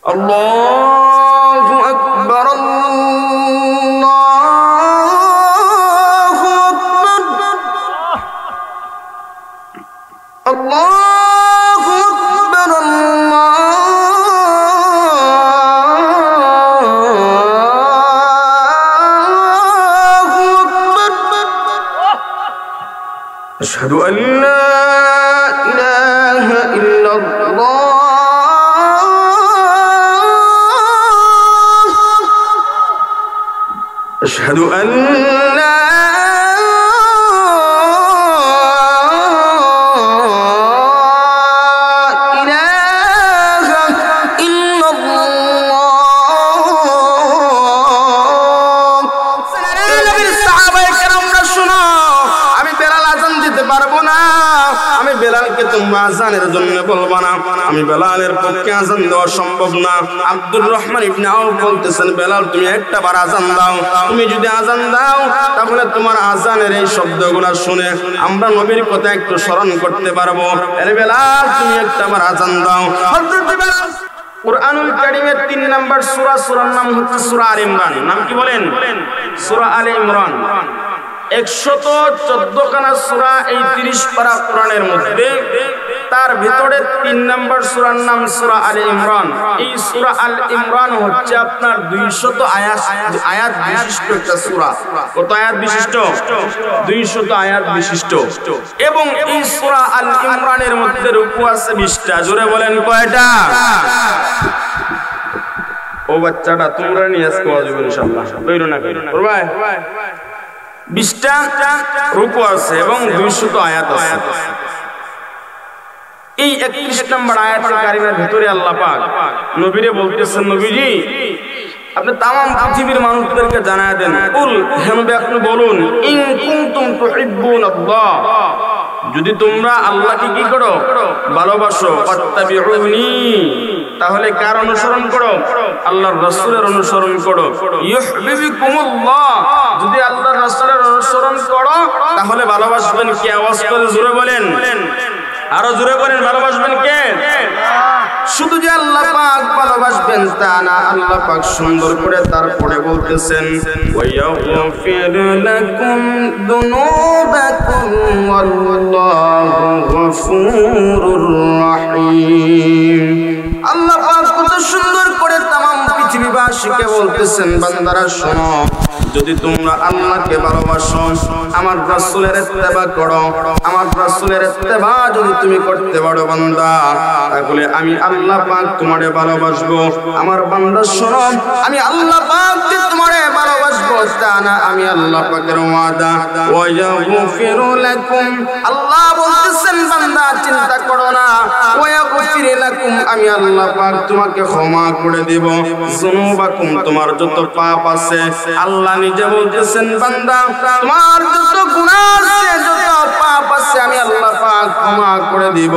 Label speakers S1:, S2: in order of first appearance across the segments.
S1: আল্লাহু আকবার, আল্লাহু আকবার, আল্লাহু আকবার, আল্লাহু আকবার। আশহাদু আন লা ইলাহা ইল্লাল্লাহ, আশহাদু আন লা ইলাহা ইল্লাল্লাহ। নবীর সাহাবায়ে কেরামরা শুনো, আমি বেলাল আযান দিতে পারবো না, আমি বেলালকে তোমরা আযানের জন্য বলবো না, আমি বেলালের পক্ষে আযান দেওয়া সম্ভব না। আব্দুর রহমান ইবনে আউফ বলতেছেন, বেলাল তুমি একটা বার আযান দাও, তুমি যদি আযান দাও তাহলে তোমার আযানের এই শব্দগুলো শুনে আমরা নবীর কথা একটু স্মরণ করতে পারবো। আরে বেলাল তুমি একটা বার আযান দাও। হযরত বেলাল কুরআনুল কারীমের 3 নাম্বার সূরা, সূরার নাম হচ্ছে সূরা আলে ইমরান। নাম কি বলেন? সূরা আলে ইমরান। 114 খানা সূরা এই 30 পারা কোরআনের মধ্যে, তার ভিতরে 3 নাম্বার সূরার নাম সূরা আলে ইমরান। এই সূরা আল ইমরান হচ্ছে আপনার 200 আয়াত বিশিষ্ট একটা সূরা। কত আয়াত বিশিষ্ট? 200 আয়াত বিশিষ্ট। এবং এই সূরা আল ইমরানের মধ্যে রুকু আছে 20টা। জোরে বলেন কয়টা? ও বাচ্চাটা তোমরা নিয়ে আজকে ওয়াজ হবে ইনশাআল্লাহ, কইরো না ভাই। 20টা রুকু আছে এবং 200 আয়াত আছে। এই 31 নম্বর আয়াতের কারিমের ভিতরে আল্লাহ পাক নবীরে বলতেছেন, নবীজি আপনি তামাম পৃথিবীর মানুষদেরকে জানায় দেন, কুল হে নবী আপনি বলুন, ইন কুনতুম তুহিব্বুনাল্লাহ, যদি তোমরা আল্লাহকে কি করো? ভালোবাসো, ফাত্তাবিউনি, তাহলে কার অনুসরণ করো? আল্লাহর রাসূলের অনুসরণ করো। ইউহিব্বুকুমুল্লাহ, যদি আল্লাহর রাসূলের অনুসরণ করো তাহলে ভালোবাসবেন কে? আওয়াজ করে জোরে বলেন, আরো জোরে বলেন, ভালোবাসবেন কে? শুধু যে আল্লাহ পাক ভালোবাসবেন তা না, আল্লাহ পাক সুন্দর করে তারপরে বলতেছেন, ওয়ায়াগফির লাকুম যুনুবাকুম ওয়াল্লাহু গফুরুর রহিম। আল্লাহ পাক কত সুন্দর করে তামাম পৃথিবীবাসীকে বলতেছেন, বান্দারা শোনো, যদি তোমরা আল্লাহকে ভালোবাসো, আমার রাসূলের ইত্তেবা করো, আমার রাসূলের ইত্তেবা যদি তুমি করতে পারো বান্দা, তাহলে আমি আল্লাহ পাক তোমারে ভালোবাসবো। আমার বান্দা শোনো, আমি আল্লাহ পাক যে তোমারে ভালোবাসবো তা না, আমি আল্লাহ পাকের ওয়াদা, ওয়ায়াগফিরু লাকুম, আল্লাহ বলতেছেন বান্দা চিন্তা করো না, ওয়ায়াগফিরু লাকুম, আমি আল্লাহ পাক তোমাকে ক্ষমা করে দেব, যুনুবাকুম, তোমার যত পাপ আছে, আল্লাহ নিজে বলতেছেন বান্দা তোমার যত গুনাহ আছে, যত পাপ আছে, আমি আল্লাহ পাক ক্ষমা করে দিব,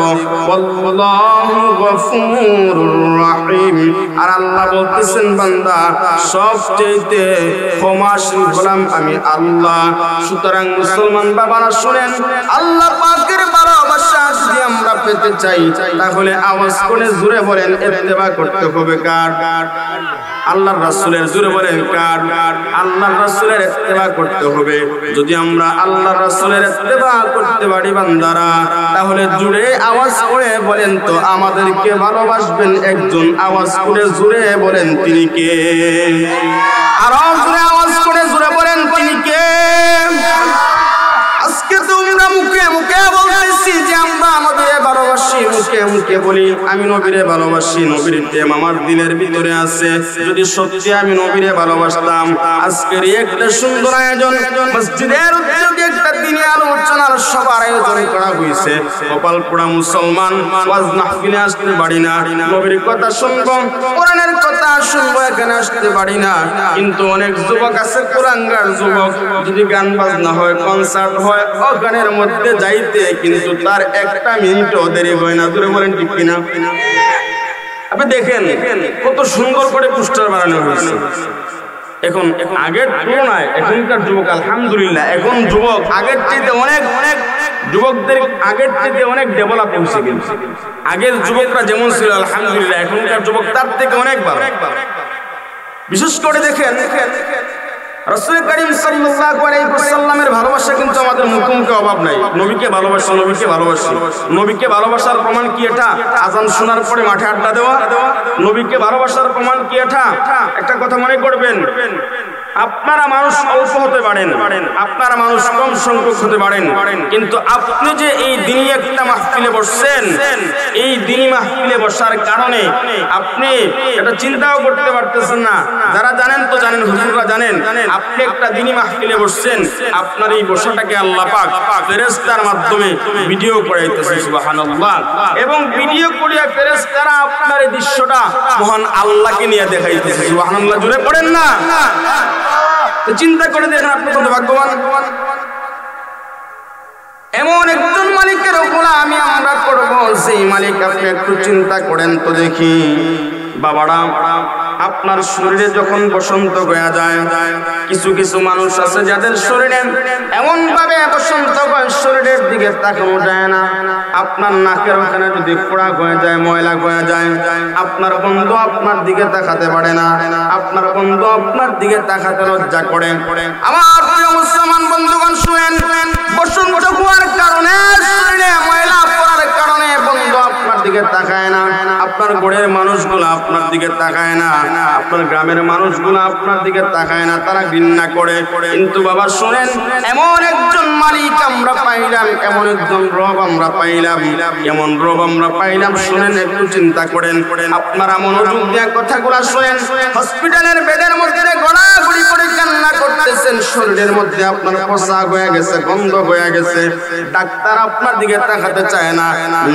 S1: আল্লাহু গফুরুর রহিম। আর আল্লাহ বলতেছেন বান্দা সবচেয়ে ক্ষমাশীল হলাম আমি আল্লাহ। সুতরাং মুসলমান বাবারা শুনেন, আল্লাহ পাকের ভালোবাসা যদি আমরা পেতে চাই তাহলে আওয়াজ করে জোরে বলেন, ইত্তেবা করতে হবে কার? আল্লাহর রাসূলের। জোরে বলেন কার? আল্লাহর রাসূলের ইত্তেবা করতে হবে। যদি আমরা আল্লাহর রাসূলের ইত্তেবা করতে পারি বান্দারা, তাহলে জুড়ে আওয়াজ করে বলেন তো আমাদেরকে ভালোবাসবেন একজন, আওয়াজ করে জোরে বলেন তিনি কে? আরো জোরে আওয়াজ করে জোরে বলেন তিনি কে? আজকে তোমরা মুখে মুখে বলতেছি যে আমরা আমাদের ভালোবাসি, মুখে মুখে বলি আমি নবীরে ভালোবাসি, নবীর প্রেম আমার দিলের ভিতরে আছে। যদি সত্যি আমি নবীরে ভালোবাসতাম, আজকের একটা সুন্দর আয়োজন মসজিদের উদ্যোগে একটা দিনের আলোচনার সবার আয়োজন করা হয়েছে। কপাল পোড়া মুসলমান ওয়াজ মাহফিলে আসতে পারি না, নবীর কথা শুনবো, কোরআনের কথা শুনবো, এখানে আসতে পারি না। কিন্তু অনেক যুবক আছে, কোরআনগার যুবক, যদি গান বাজনা হয়, কনসার্ট হয়, গানের মধ্যে যাইতে কিন্তু তার একটা মিনিটও দেরি হয় না। দূরে বলেন ঠিক কিনা? আপনি দেখেন কত সুন্দর করে পোস্টার বানানো হয়েছে। এখন আগের তুলনায় এখনকার যুবক আলহামদুলিল্লাহ, এখন যুবক আগের চাইতে অনেক যুবকদের আগের চাইতে অনেক ডেভেলপ হয়েছে। কিন্তু আগের যুবকরা যেমন ছিল আলহামদুলিল্লাহ, এখনকার যুবক তার থেকে অনেক ভালো। বিশেষ করে দেখেন রাসূল করিম সাল্লাল্লাহু আলাইহি ওয়াসাল্লামের ভালোবাসা কিন্তু আমাদের মুখে অভাব নাই। নবীকে ভালোবাসি, নবীকে ভালোবাসি। নবীকে ভালোবাসার প্রমাণ কি এটা? আযান শোনার পরে মাঠে আড্ডা দেওয়া। নবীকে ভালোবাসার প্রমাণ কি এটা? একটা কথা মনে করবেন, আপনারা মানুষ অল্প হতে পারেন, আপনারা মানুষ কম সংখ্যক হতে পারেন, কিন্তু আপনি যে এই দিনই একটা মাহফিলে বসছেন, এই দিনই মাহফিলে বসার কারণে আপনি এটা চিন্তাও করতে পারতেছেন না। যারা জানেন তো জানেন, হুজুররা জানেন, আপনি একটা দিনই মাহফিলে বসছেন, আপনার এই বসাটাকে আল্লাহ পাক ফেরেশতার মাধ্যমে ভিডিও করাইতেছে, সুবহানাল্লাহ। এবং ভিডিও করিয়া ফেরেশতারা আপনার এই দৃশ্যটা মহান আল্লাহকে নিয়ে দেখাইতেছে, সুবহানাল্লাহ। জোরে পড়েন না। চিন্তা করে দেখেন আপনি কত ভাগ্যবান। এমন একজন মালিকের গোলামি আমরা করব, সেই মালিক আপনি একটু চিন্তা করেন তো দেখি। বাবারা, আপনার শরীরে যখন বসন্ত হয়ে যায়, কিছু কিছু মানুষ আছে যাদের শরীরে এমন ভাবে বসন্ত হয় শরীরের দিকে তাকানো যায় না। আপনার নাকের ওখানে যদি ফোড়া হয়ে যায়, ময়লা হয়ে যায়, আপনার বন্ধু আপনার দিকে তাকাতে পারে না, আপনার বন্ধু আপনার দিকে তাকাতে লজ্জা করে। আমার প্রিয় মুসলমান বন্ধুগণ শুনেন, বসন্ত হওয়ার কারণে শরীরে ময়লা পড়ার কারণে বন্ধু আপনার দিকে তাকায় না, আপনার ঘরের মানুষগুলো আপনার দিকে তাকায় না, আপনার গ্রামের মানুষগুলো আপনার দিকে তাকায় না, তারা ঘৃণা করে। কিন্তু বাবা শুনেন, এমন একজন মালিক আমরা পাইলাম, এমন একজন রব আমরা পাইলাম, এমন রব আমরা পাইলাম। শুনেন, একটু চিন্তা করেন, আপনারা মনোযোগ দিয়ে কথাগুলো শুনেন। হসপিটালের বেডের মধ্যে গড়াগড়ি করে কান্না করতেছেন, শরীরের মধ্যে আপনার পচা হয়ে গেছে, গন্ধ হয়ে গেছে, ডাক্তার আপনার দিকে তাকাতে চায় না,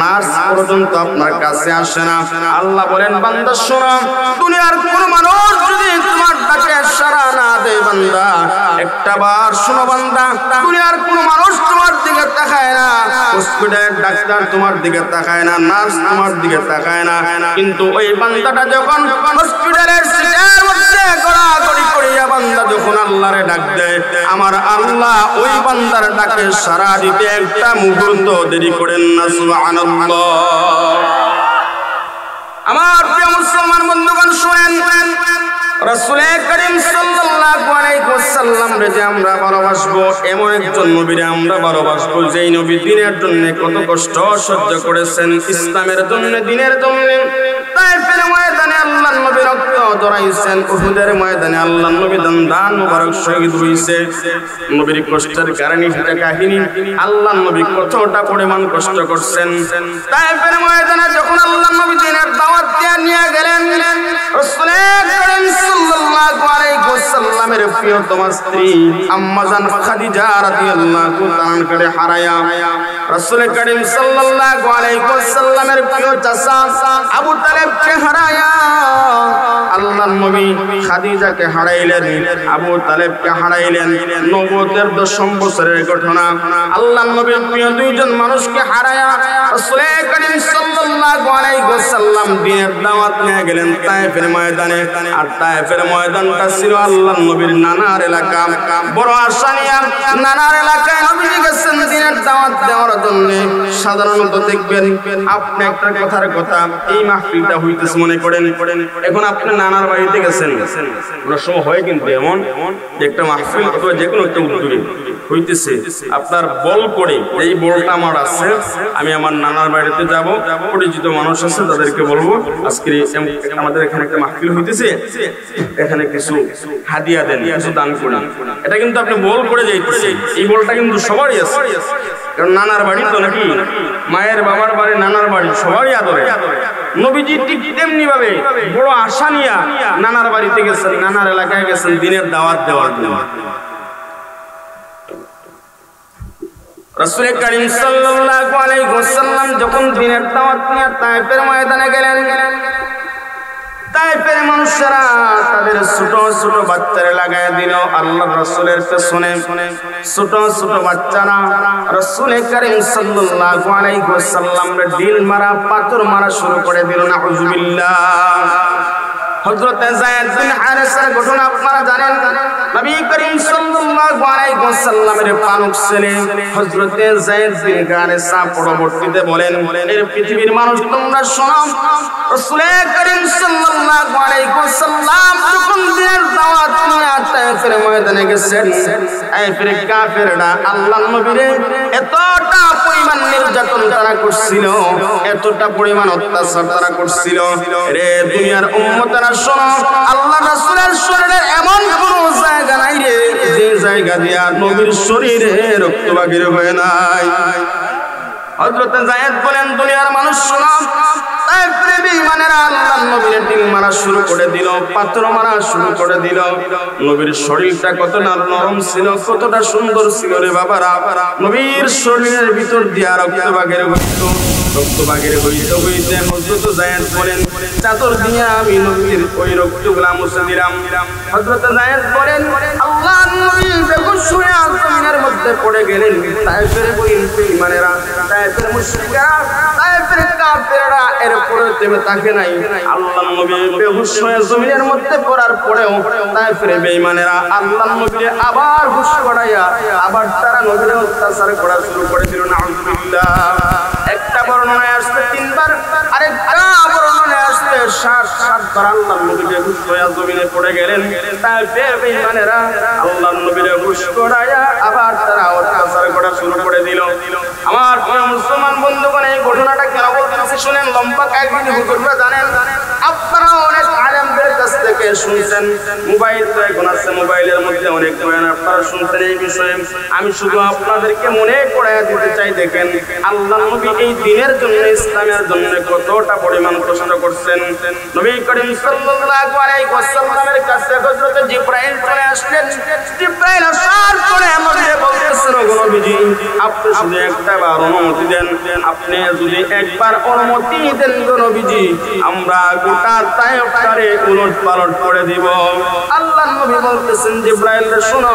S1: নার্স পর্যন্ত আপনার কাছে আসে না। আল্লাহ বলেন, বান্দা শোনো, দুনিয়ার কোন মানুষ যদি তোমার ডাকে সাড়া না দেয় বান্দা, একটা বার শোনো বান্দা, দুনিয়ার কোন মানুষ তোমার দিকে তাকায় না, হসপিটালের ডাক্তার তোমার দিকে তাকায় না, নার্স তোমার দিকে তাকায় না, কিন্তু ওই বান্দাটা যখন হসপিটালের সিটের মধ্যে গড়াগড়ি করিয়া বান্দা যখন আল্লাহরে ডাক দেয়, আমার আল্লাহ ওই বান্দার ডাকে সাড়া দিতে একটা মুহূর্ত দেরি করেন না। সুবহানাল্লাহ। আমার প্রিয় মুসলমান বন্ধুগণ শুনেন, রাসূল করিম সাল্লাল্লাহু আলাইহি ওয়াসাল্লাম রে যে আমরা ভালোবাসবো, এমন একজন নবীরে আমরা ভালোবাসবো যেই নবী দিনের জন্য কত কষ্ট সহ্য করেছেন, ইসলামের জন্য, দিনের জন্য। তায়েফের ময়দানে আল্লাহর নবী রক্ত ঝরাইছেন, উহুদের ময়দানে আল্লাহর নবী দান মুবারক শহীদ হইছে। নবীর কষ্টের কারণে এটা কাহিনী, আল্লাহর নবী কতটা পরিমাণ কষ্ট করছেন। তায়েফের ময়দানে যখন আল্লাহর নবী দিনের দাওয়াত দিয়ে নিয়ে গেলেন, রাসূল করিম সাল্লাল্লাহু আলাইহি ওয়াসাল্লামের প্রিয়তমা স্ত্রী আম্মা জান খাদিজা রাদিয়াল্লাহু তাআলা করে হারায়া রাসূল করিম সাল্লাল্লাহু আলাইহি ওয়াসাল্লামের প্রিয় চাচা আবু তালেবকে হারায়া আল্লাহর নবী খাদিজাকে হারাইলেন, আবু তালেবকে হারাইলেন। নবুয়তের 10ম বছরের ঘটনা। আল্লাহর নবীর প্রিয় দুইজন মানুষকে হারায়া রাসূল করিম সাল্লাল্লাহু আলাইহি ওয়াসাল্লাম দিনের দাওয়াত নিয়ে গেলেন তায়েফের ময়দানে। আর তায়েফের ময়দানটা ছিল আল্লাহর নবীর নানার এলাকা। বড় আশা নিয়ে নানার এলাকায় নবী গেছেন দিনের দাওয়াত দেওয়ার জন্য। সাধারণত দেখবেন, আপনি একটা কথার কথা, এই মাহফিলটা হইতেছে মনে করেন, এখন আপনি নানার বাড়িতে গেছেন, অনেক সময় হয় কিন্তু এমন যে একটা মাহফিল অথবা যে কোনো একটা উদ্যোগে হইতেছে, আপনার বল করে এই বলটা আমার আছে, আমি আমার নানার বাড়িতে যাব, পরিচিত মানুষ আছে তাদেরকে বলবো আজকে আমাদের এখানে একটা মাহফিল হইতেছে, এখানে কিছু হাদিয়া দেন, কিছু দান করেন। এটা কিন্তু আপনি বল করে যাইতেছে, এই বলটা কিন্তু সবারই আছে। কারণ নানার বাড়ি তো নাকি মায়ের বাবার বাড়ি, নানার বাড়ি সবারই আদরে। নবীজি ঠিক তেমনি ভাবে বড় আশা নিয়া নানার বাড়িতে গেছেন, নানার এলাকায় গেছেন দিনের দাওয়াত দেওয়ার জন্য। রাসূল করিম সাল্লাল্লাহু আলাইহি ওয়াসাল্লাম যখন দিনের দাওয়াত নিয়ে তায়েফের ময়দানে গেলেন, তায়েফের মানুষেরা তাদের ছোট ছোট বাচ্চারা লাগায় দিল আল্লাহর রাসূলের পেছনে। ছোট ছোট বাচ্চারা রাসূল করিম সাল্লাল্লাহু আলাইহি ওয়াসাল্লামের দিল মারা, পাথর মারা শুরু করে দিল। নাউযুবিল্লাহ। হযরত যায়েদ বিন হারেসার ঘটনা আপনারা জানেন। নবী করিম সাল্লাল্লাহু আলাইহি ওয়াসাল্লামের পালক ছেলে হযরত যায়েদ বিন হারেসা পরবর্তীতে বলেন, এর পৃথিবীর মানুষ তোমরা শোনো, রাসূল করিম সাল্লাল্লাহু আলাইহি ওয়াসাল্লাম যখন দিনের দাওয়াত নিয়ে তায়েফের ময়দানে গেছেন, তায়েফের কাফেররা আল্লাহর নবীরে এতটা পরিমাণ নির্যাতন তারা করছিল, এতটা পরিমাণ অত্যাচার তারা করছিল। রে দুনিয়ার উম্মতেরা শোনো, আল্লাহ রাসূলের শরীরে এমন কোন জায়গা নাই রে যে জায়গা দিয়া নবীর শরীরে রক্ত বাহির হয় নাই। হযরত যায়েদ বলেন, দুনিয়ার মানুষ শোনো, তায়েফের বেঈমানেরা আল্লাহর নবীর ঢিল মারা শুরু করে দিল, পাথর মারা শুরু করে দিল। নবীর শরীরটা কতটা নরম ছিল, কতটা সুন্দর ছিল রে বাবারা। নবীর শরীরের ভিতর দিয়া রক্ত বাহির হইতো, রক্ত বাহির হইতে হইতে হযরত যায়েদ বলেন, চাদর দিয়ে আমি নবীর ওই রক্তগুলা মুছে দিলাম। হযরত যায়েদ বলেন, আল্লাহর নবী বেহুশ হয়ে জমিনের মধ্যে পড়ে গেলেন। তায়েফের বেঈমানেরা, তায়েফের মুশরিকরা, তায়েফের কাফেররা এরপরে থেমে থাকে নাই। আল্লাহর নবী বেহুশ হয়ে জমিনের মধ্যে পড়ার পরেও তায়েফের বেঈমানেরা আল্লাহর নবীকে আবার হুঁশ করাইয়া আবার তারা নবীর অত্যাচার করা শুরু করেছিল। নাউযুবিল্লাহ। একটা বর্ণনায় আসছে 3 বার, আরেকটা বর্ণনায় আসছে 7 বার আল্লাহর নবী বেহুশ হয়ে জমিনে পড়ে গেলেন। তায়েফের বেঈমানেরা আল্লাহর নবীকে হুঁশ করাইয়া আবার তারা অত্যাচার করা শুরু করে দিল। আমার প্রিয় মুসলমান বন্ধুগণ, এই ঘটনাটা কেন বলতেছি শুনেন। লম্বা কাহিনী হুজুররা জানেন, আপনারা অনেক আলেমদের কাছ থেকে শুনছেন। মোবাইল তো এখন আছে, মোবাইলের মধ্যে অনেক বয়ান আপনারা শুনছেন এই বিষয়ে। আমি শুধু আপনাদেরকে মনে করাইয়া দিতে চাই, দেখেন আল্লাহর নবী এই দ্বীনের জন্য, ইসলামের জন্য কতটা পরিমাণ কষ্ট করছেন। নবী করিম সাল্লাল্লাহু আলাইহি ওয়াসাল্লামের কাছে হযরত জিবরাইল চলে আসলেন। জিবরাইল আসার পরে আমাদের বলতেছেন, ওগো নবীজি, আপনি শুধু একটা বার অনুমতি দেন, আপনি যদি একবার অনুমতি দেন গো নবীজি, আমরা গোটা তায়েফটারে উলটপালট করে দিব। আল্লাহর নবী বলতেছেন, জিবরাইল রে শোনো,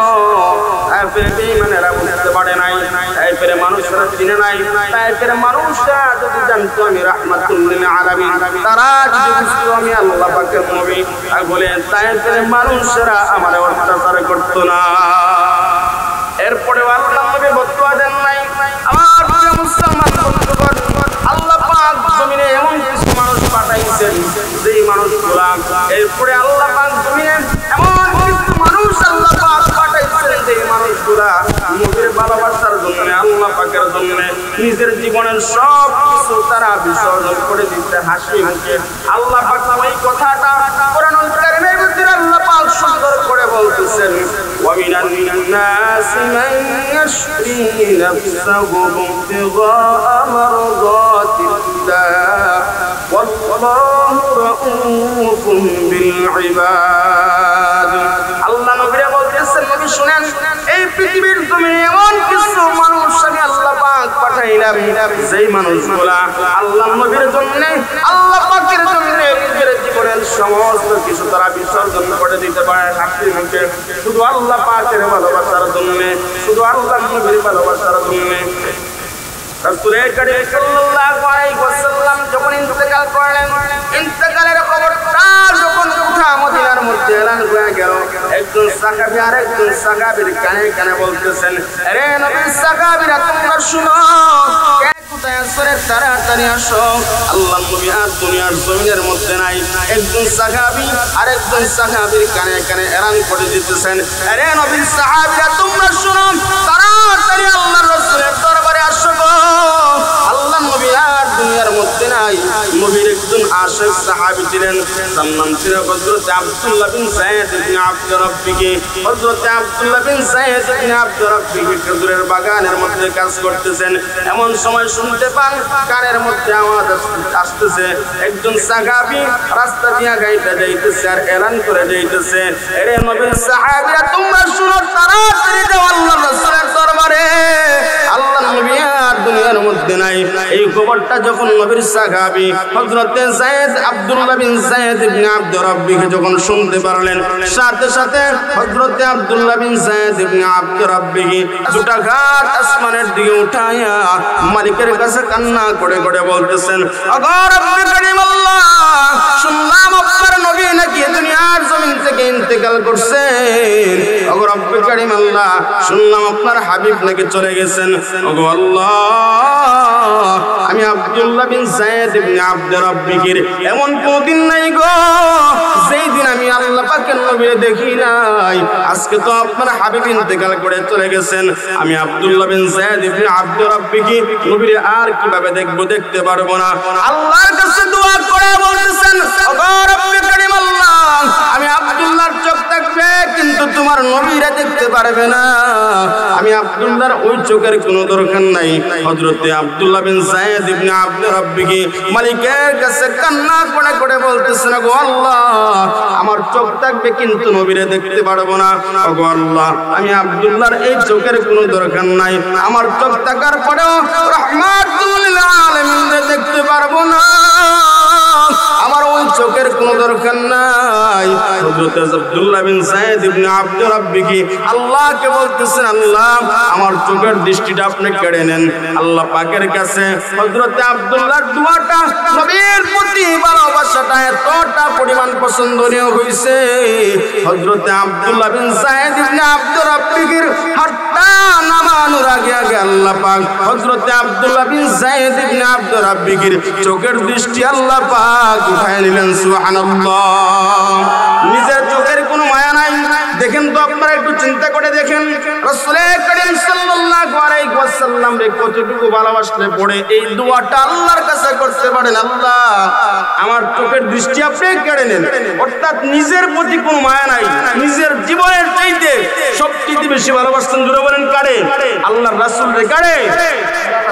S1: তায়েফের বেঈমানেরা বুঝতে পারে নাই, তায়েফের মানুষরা চিনে নাই। তায়েফের মানুষরা যদি জানতো আমি রাহমাতুল লিল আলামিন, তারা যদি বুঝতো আমি আল্লাহ পাকের নবী, তাহলে তায়েফের মানুষরা আমার অত্যাচার করতো না। এরপরে আল্লাহর নবী বদদুয়া দেন নাই। আমার প্রিয় মুসলমান বন্ধুগণ, আল্লাহ পাক জমিনে এমন কিছু মানুষ পাঠাইছেন যেই মানুষগুলা, এরপরে আল্লাহ পাক জমিনে এমন কিছু মানুষ আল্লাহ পাক পাঠাইছেন যেই মানুষগুলা নবীর ভালোবাসার জন্য, আল্লাহ পাকের জন্য নিজের জীবনের সব কিছু তারা বিসর্জন করে দিতে হাসি মুখে। আল্লাহ পাক ওই কথাটা কোরআনুল কারীমের ভিতরে আল্লাহ পাক সুন্দর করে বলতেছেন, ومن الناس من يشري نفسه ابتغاء مرضات الله والله رؤوف بالعباد। আল্লাহ নবীরে বলতেছেন, নবী শুনেন, এই পৃথিবীর জমিনে এমন কিছু মানুষ আমি আল্লাহ পাক পাঠাইলাম যেই মানুষগুলা আল্লাহ নবীর জন্য, আল্লাহ পাকের জন্য নিজের জীবনের সমস্ত কিছু তারা বিসর্জন করে দিতে পারে হাসি মুখে, শুধু আল্লাহ পাকের ভালোবাসার জন্য, শুধু আল্লাহ নবীর ভালোবাসার জন্য। রাসূল করিম সাল্লাল্লাহু আলাইহি ওয়াসাল্লাম যখন ইন্তেকাল করলেন, ইন্তেকালের খবরটা যখন গোটা মদিনার মধ্যে এলান হয়ে গেল, একজন সাহাবী আরেকজন সাহাবীর কানে কানে বলতেছেন, আরে নবীর সাহাবীরা তোমরা শুনো, কে কোথায় আসরে তাড়াতাড়ি আসো, আল্লাহর নবী আর দুনিয়ার জমিনের মধ্যে নাই। একজন সাহাবী আরেকজন সাহাবীর কানে কানে এলান করে দিতেছেন, আরে নবীর সাহাবীরা তোমরা শুনো, তাড়াতাড়ি আল্লাহর রাসূলের দরবারে আসো গো, আল্লাহর নবী আর দুনিয়ার মধ্যে নাই। নবীর একজন আশিক সাহাবী ছিলেন, তার নাম ছিল হযরত আব্দুল্লাহ বিন যায়েদ ইবনে আব্দ রাব্বিহি। হযরত আব্দুল্লাহ বিন যায়েদ ইবনে আব্দ রাব্বিহি খেজুরের বাগানের মধ্যে কাজ করতেছেন। এমন সময় শুনতে পান কানের মধ্যে আওয়াজ আসতেছে, একজন সাহাবী রাস্তা দিয়ে গাইতে যাইতেছে আর এলান করে যাইতেছে, আরে নবীর সাহাবীরা তোমরা শুনো, তাড়াতাড়ি যাও আল্লাহর রাসূলের দরবারে, আল্লাহর নবী আর দুনিয়ার মধ্যে নাই। এই খবরটা যখন নবীর সাহাবী হযরত যায়েদ আব্দুল্লাহ বিন যায়েদ ইবনে আব্দ রাব্বিহি যখন শুনতে পারলেন, সাথে সাথে হযরত আব্দুল্লাহ বিন যায়েদ ইবনে আব্দ রাব্বিহি দুটা হাত আসমানের দিকে উঠায়া মালিকের কাছে কান্না করে করে বলতেছেন, ওগো রব্বে করিম আল্লাহ, শুনলাম আপনার নবী নাকি ইন্তেকাল করছেন। ওগো রব্বে কারীম আল্লাহ, শুনলাম আপনার হাবিব নাকি চলে গেছেন। ওগো আল্লাহ, আমি আব্দুল্লাহ বিন যায়েদ ইবনে আব্দ রাব্বিকির এমন কোনদিন নাই গো যেই দিন আমি আল্লাহ পাকের নবীকে দেখি নাই। আজকে তো আপনার হাবিব ইন্তেকাল করে চলে গেছেন, আমি আব্দুল্লাহ বিন যায়েদ ইবনে আব্দ রাব্বিকি নবীর আর কিভাবে দেখবো, দেখতে পারবো না। আল্লাহর কাছে দোয়া করে বলতেছেন, ওগো রব্বে কারীম আল্লাহ, আমি আব্দুল্লাহর চোখ থাকবে কিন্তু তোমার নবীরা দেখতে পারবে না। আমি আব্দুল্লাহর ওই চোখের কোনো দরকার নাই। হযরতে আব্দুল্লাহ বিন যায়েদ ইবনে আব্দ রাব্বিকি মালিকের কাছে কান্না করে করে বলতেছেন, ওগো আল্লাহ, আমার চোখ থাকবে কিন্তু নবীরে দেখতে পারবো না। ওগো আল্লাহ, আমি আব্দুল্লাহর এই চোখের কোনো দরকার নাই, আমার চোখ থাকার পরেও রাহমাতুল লিল আলামিন দেখতে পারবো না, আমার ওই চোখের কোনো দরকার নাই। হযরত আব্দুল্লাহ বিন যায়েদ ইবনে আব্দ রাব্বিকি আল্লাহকে বলতেছেন, আল্লাহ, আমার চোখের দৃষ্টিটা আপনি কেড়ে নেন। আল্লাহ পাকের কাছে হযরত আব্দুল্লাহর দোয়াটা, নবীর প্রতি ভালোবাসাটা এতটা পরিমাণ পছন্দনীয় হইছে, হযরত আব্দুল্লাহ বিন যায়েদ ইবনে আব্দ রাব্বিকির হাতটা নামানোর আগে আগে আল্লাহ পাক হযরত আব্দুল্লাহ বিন যায়েদ ইবনে আব্দ রাব্বিকির চোখের দৃষ্টি আল্লাহ পাক উঠায় নিলেন। সুবহানাল্লাহ। নিজের চোখের কোনো মায়া নাই। দেখেন তো আপনারা একটু চিন্তা করে দেখেন, রাসূল করিম সাল্লাল্লাহু আলাইহি ওয়াসাল্লাম রে কতটুকু ভালোবাসলে পড়ে এই দোয়াটা আল্লাহর কাছে করতে পারেন, আল্লাহ, আমার চোখের দৃষ্টি আপনি কেড়ে নেন। অর্থাৎ নিজের প্রতি কোনো মায়া নাই, নিজের জীবনের চাইতে সবচেয়ে বেশি ভালোবাসতেন। জোরে বলেন কারে? আল্লাহর রাসূল রে। কারে?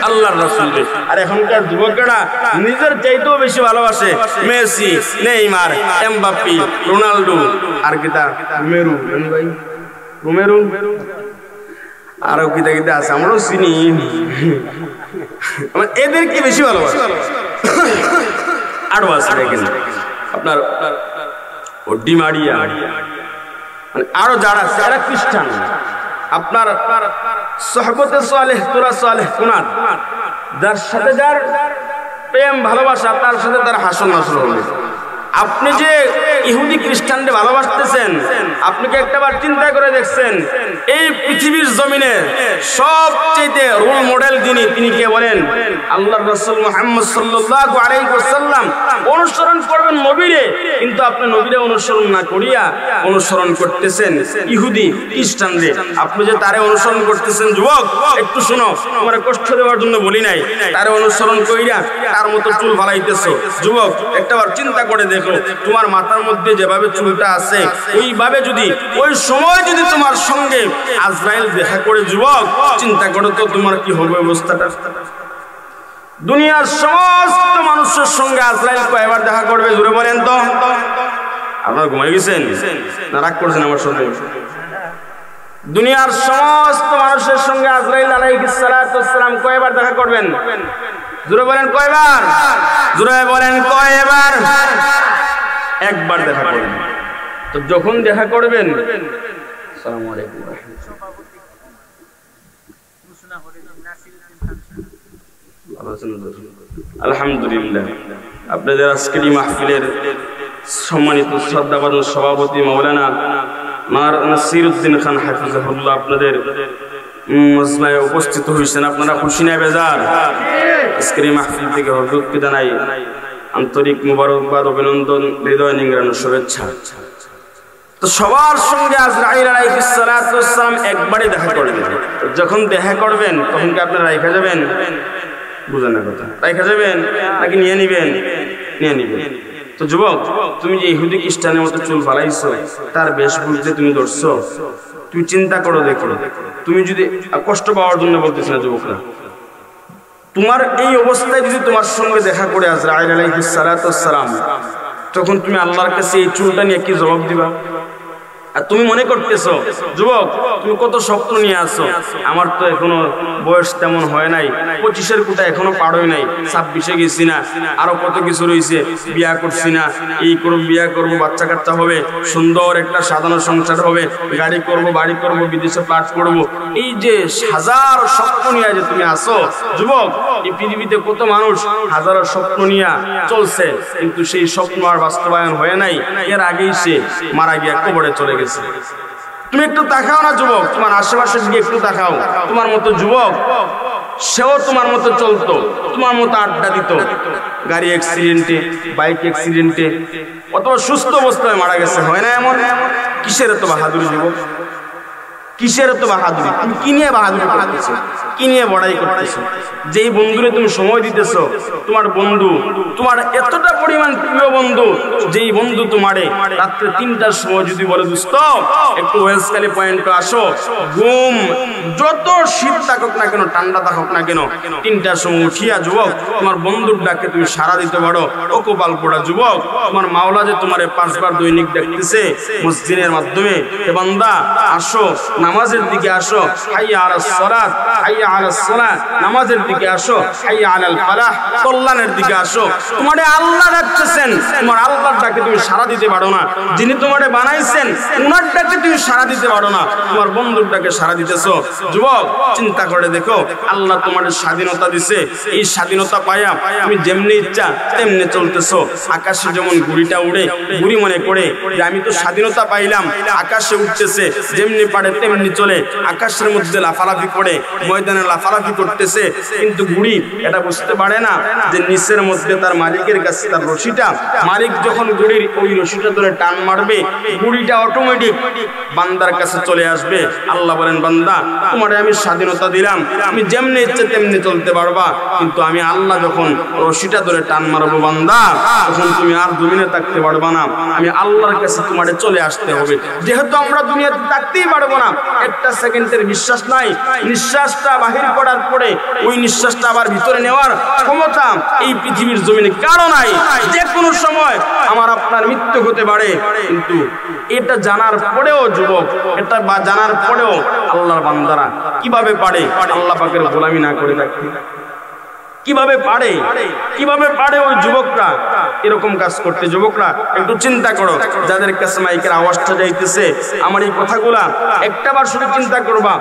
S1: আল্লাহর রাসূল রে। আর এখনকার যুবকেরা নিজের চাইতেও বেশি ভালোবাসে মেসি, নেইমার, এমবাপ্পে, রোনাল্ডো, আর কিতা রোমেরো, ভাই রোমেরো, আরো কিতা কিতা আছে, আমরাও চিনি। এদেরকে বেশি ভালোবাসে। আরো আছে দেখেন আপনার ডি মারিয়া, আরো যারা যারা খ্রিস্টান, আপনার সোহবতে সালেহ, তুরা সালেহ কুনাত, যার সাথে যার প্রেম ভালোবাসা, তার সাথে তার হাসন নাসর হবে। আপনি যে ইহুদি খ্রিস্টানকে ভালোবাসতেছেন, আপনি কি একটাবার চিন্তা করে দেখছেন এই পৃথিবীর জমিনে সবচেয়ে রোল মডেল তিনি কে বলেন? আল্লাহর রাসূল মুহাম্মদ সাল্লাল্লাহু আলাইহি ওয়াসাল্লাম। অনুসরণ করবেন নবীরে, কিন্তু আপনি নবীরে অনুসরণ না করিয়া অনুসরণ করতেছেন ইহুদি খ্রিস্টানদের। আপনি যে তারে অনুসরণ করতেছেন, যুবক একটু শুনো, তোমার কষ্ট দেওয়ার জন্য বলি নাই, তারে অনুসরণ কইরা তার মতো চুল ফালাইতেছো। যুবক একটাবার চিন্তা করে দেখো, তোমার মাথার মধ্যে যেভাবে চুলটা আছে ওইভাবে যদি ওই সময় যদি তোমার সঙ্গে আজরাইল দেখা করে, যুবক চিন্তা করো তো তোমার কি হবে অবস্থাটা। দুনিয়ার সমস্ত মানুষের সঙ্গে আজরাইল কয়বার দেখা করবে? জোরে বলেন তো। আপনারা ঘুমাই গেছেন না রাগ করছেন আমার সঙ্গে? দুনিয়ার সমস্ত মানুষের সঙ্গে আজরাইল আলাইহিস সালাতু ওয়াস সালাম কয়বার দেখা করবেন? জোরে বলেন কয়বার? জোরে বলেন কয়বার? একবার দেখা করবেন। তো যখন দেখা করবেন, আসসালামু আলাইকুম, আলহামদুলিল্লাহ, আপনাদের আজকের এই মাহফিলের সম্মানিত শ্রদ্ধাভাজন সভাপতি মাওলানা নাসিরউদ্দিন খান হাফিজাহুল্লাহ আপনাদের মজমায় উপস্থিত হয়েছেন। আপনারা খুশি না বেজার? আজকের এই মাহফিল থেকে হযরতকে জানাই আন্তরিক মুবারকবাদ, অভিনন্দন, হৃদয় নিংড়ানো শুভেচ্ছা। তো সবার সঙ্গে আজরাইল আলাইহিস সালাতু ওয়াস সালাম একবারই দেখা করবেন। যখন দেখা করবেন তখন কি আপনারা রাইখা যাবেন? বুঝেন না কথা? রাইখা যাবেন নাকি নিয়ে নিবেন? নিয়ে নিবেন। তো যুবক, তুমি যে ইহুদি খ্রিস্টানের মতো চুল ফালাইছো, তার বেশভূষ যে তুমি ধরছো, তুমি চিন্তা করো, দেখো, তুমি যদি কষ্ট পাওয়ার জন্য বলতেছ না যুবকরা, তোমার এই অবস্থায় যদি তোমার সঙ্গে দেখা করে আজরাইল আলাইহিস সালাতু ওয়াস সালাম, তখন তুমি আল্লাহর কাছে এই চুলটা নিয়ে কি জবাব দিবা? আর তুমি মনে করতেছো যুবক তুমি কত স্বপ্ন নিয়ে আসো, আমার তো এখনো বয়স তেমন হয় নাই, 25-এর কোটা এখনো পার হয় নাই, 26-এ গেছি না, আরো কত কিছু রয়েছে, বিয়া করছি না, এই করব, বিয়া করব, বাচ্চা কাচ্চা হবে, সুন্দর একটা সাধারণ সংসার হবে, গাড়ি করব, বাড়ি করব, বিদেশে ফ্ল্যাট করব, এই যে হাজার স্বপ্ন নিয়ে যে তুমি আসো যুবক, এই পৃথিবীতে কত মানুষ হাজারো স্বপ্ন নিয়ে চলছে, কিন্তু সেই স্বপ্ন আর বাস্তবায়ন হয় নাই, এর আগেই সে মারা গিয়া কবরে চলে গেছে। গেছে। তুমি একটু তাকাও না যুবক, তোমার আশেপাশে দিকে একটু তাকাও। তোমার মতো যুবক সেও তোমার মতো চলতো, তোমার মতো আড্ডা দিত, গাড়ি অ্যাক্সিডেন্টে, বাইক অ্যাক্সিডেন্টে অথবা সুস্থ অবস্থায় মারা গেছে। হয় না এমন? কিসের এত বাহাদুরি যুবক? কিসের এত বাহাদুরি? তুমি কি নিয়ে বাহাদুরি করতেছো? কি নিয়ে বড়াই করতেছো? যেই বন্ধুরে তুমি সময় দিতেছো, তোমার বন্ধু, তোমার এতটা পরিমাণ প্রিয় বন্ধু, যেই বন্ধু তোমারে রাত্রে 3টার সময় যদি বলে দোস্ত একটু ওয়েলসকালি পয়েন্টে আসো, ঘুম যত শীত থাকুক না কেন, ঠান্ডা থাকুক না কেন, 3টার সময় উঠিয়া যুবক তোমার বন্ধুর ডাকে তুমি সাড়া দিতে পারো, ও কপাল পোড়া যুবক। তোমার মাওলা যে তোমারে 5 বার দৈনিক ডাকতেছে মসজিদের মাধ্যমে, এ বান্দা আসো, নামাজের দিকে আসো, হাইয়া আলাস সালাত, হাইয়া আলাস সালাত, নামাজের দিকে আসো, হাইয়া আলাল ফালাহ, কল্যাণের দিকে আসো। তোমারে আল্লাহ ডাকতেছেন, তোমার আল্লাহর ডাকে তুমি সাড়া দিতে পারো না। যিনি তোমারে বানাইছেন উনার ডাকে তুমি সাড়া দিতে পারো না, তোমার বন্ধুর ডাকে সাড়া দিতেছো। যুবক চিন্তা করে দেখো, আল্লাহ তোমার স্বাধীনতা দিছে, এই স্বাধীনতা পায়া তুমি যেমনি ইচ্ছা তেমনি চলতেছো। আকাশে যেমন ঘুড়িটা উড়ে, ঘুড়ি মনে করে যে আমি তো স্বাধীনতা পাইলাম, আকাশে উঠতেছে, যেমনি পারে তেমনি চলে, আকাশের মধ্যে লাফালাফি করে, ময়দানে লাফালাফি করতেছে, কিন্তু ঘুড়ি এটা বুঝতে পারে না যে নিচের মধ্যে তার মালিকের কাছে তার রশিটা, মালিক যখন ঘুড়ির ওই রশিটা ধরে টান মারবে, ঘুড়িটা অটোমেটিক বান্দার কাছে চলে আসবে। আল্লাহ বলেন, বান্দা তোমারে আমি স্বাধীনতা দিলাম, আমি যেমনি ইচ্ছে তেমনি চলতে পারবা, কিন্তু আমি আল্লাহ যখন রশিটা ধরে টান মারবো বান্দা, তখন তুমি আর দুনিয়াতে থাকতে পারবা না, আমি আল্লাহর কাছে তোমারে চলে আসতে হবে। যেহেতু আমরা দুনিয়াতে থাকতেই পারবো না, একটা সেকেন্ডের নিঃশ্বাস নাই, নিঃশ্বাসটা বাহির করার পরে ওই নিঃশ্বাসটা আবার ভিতরে নেওয়ার ক্ষমতা এই পৃথিবীর জমিনে কারো নাই। যে কোনো সময় আমার আপনার মৃত্যু হতে পারে, কিন্তু এটা জানার পরেও যুবক, এটা বা জানার পরেও আল্লাহর বান্দারা কিভাবে পারে আল্লাহ পাকের গোলামি না করে থাকতে? কিভাবে পারে, কিভাবে পারে ওই যুবকরা এরকম কাজ করতে? যুবকরা একটু চিন্তা করো, যাদের কাছে মাইকের আওয়াজটা যাইতেছে, আমার এই কথাগুলা একটাবার শুধু চিন্তা করবা।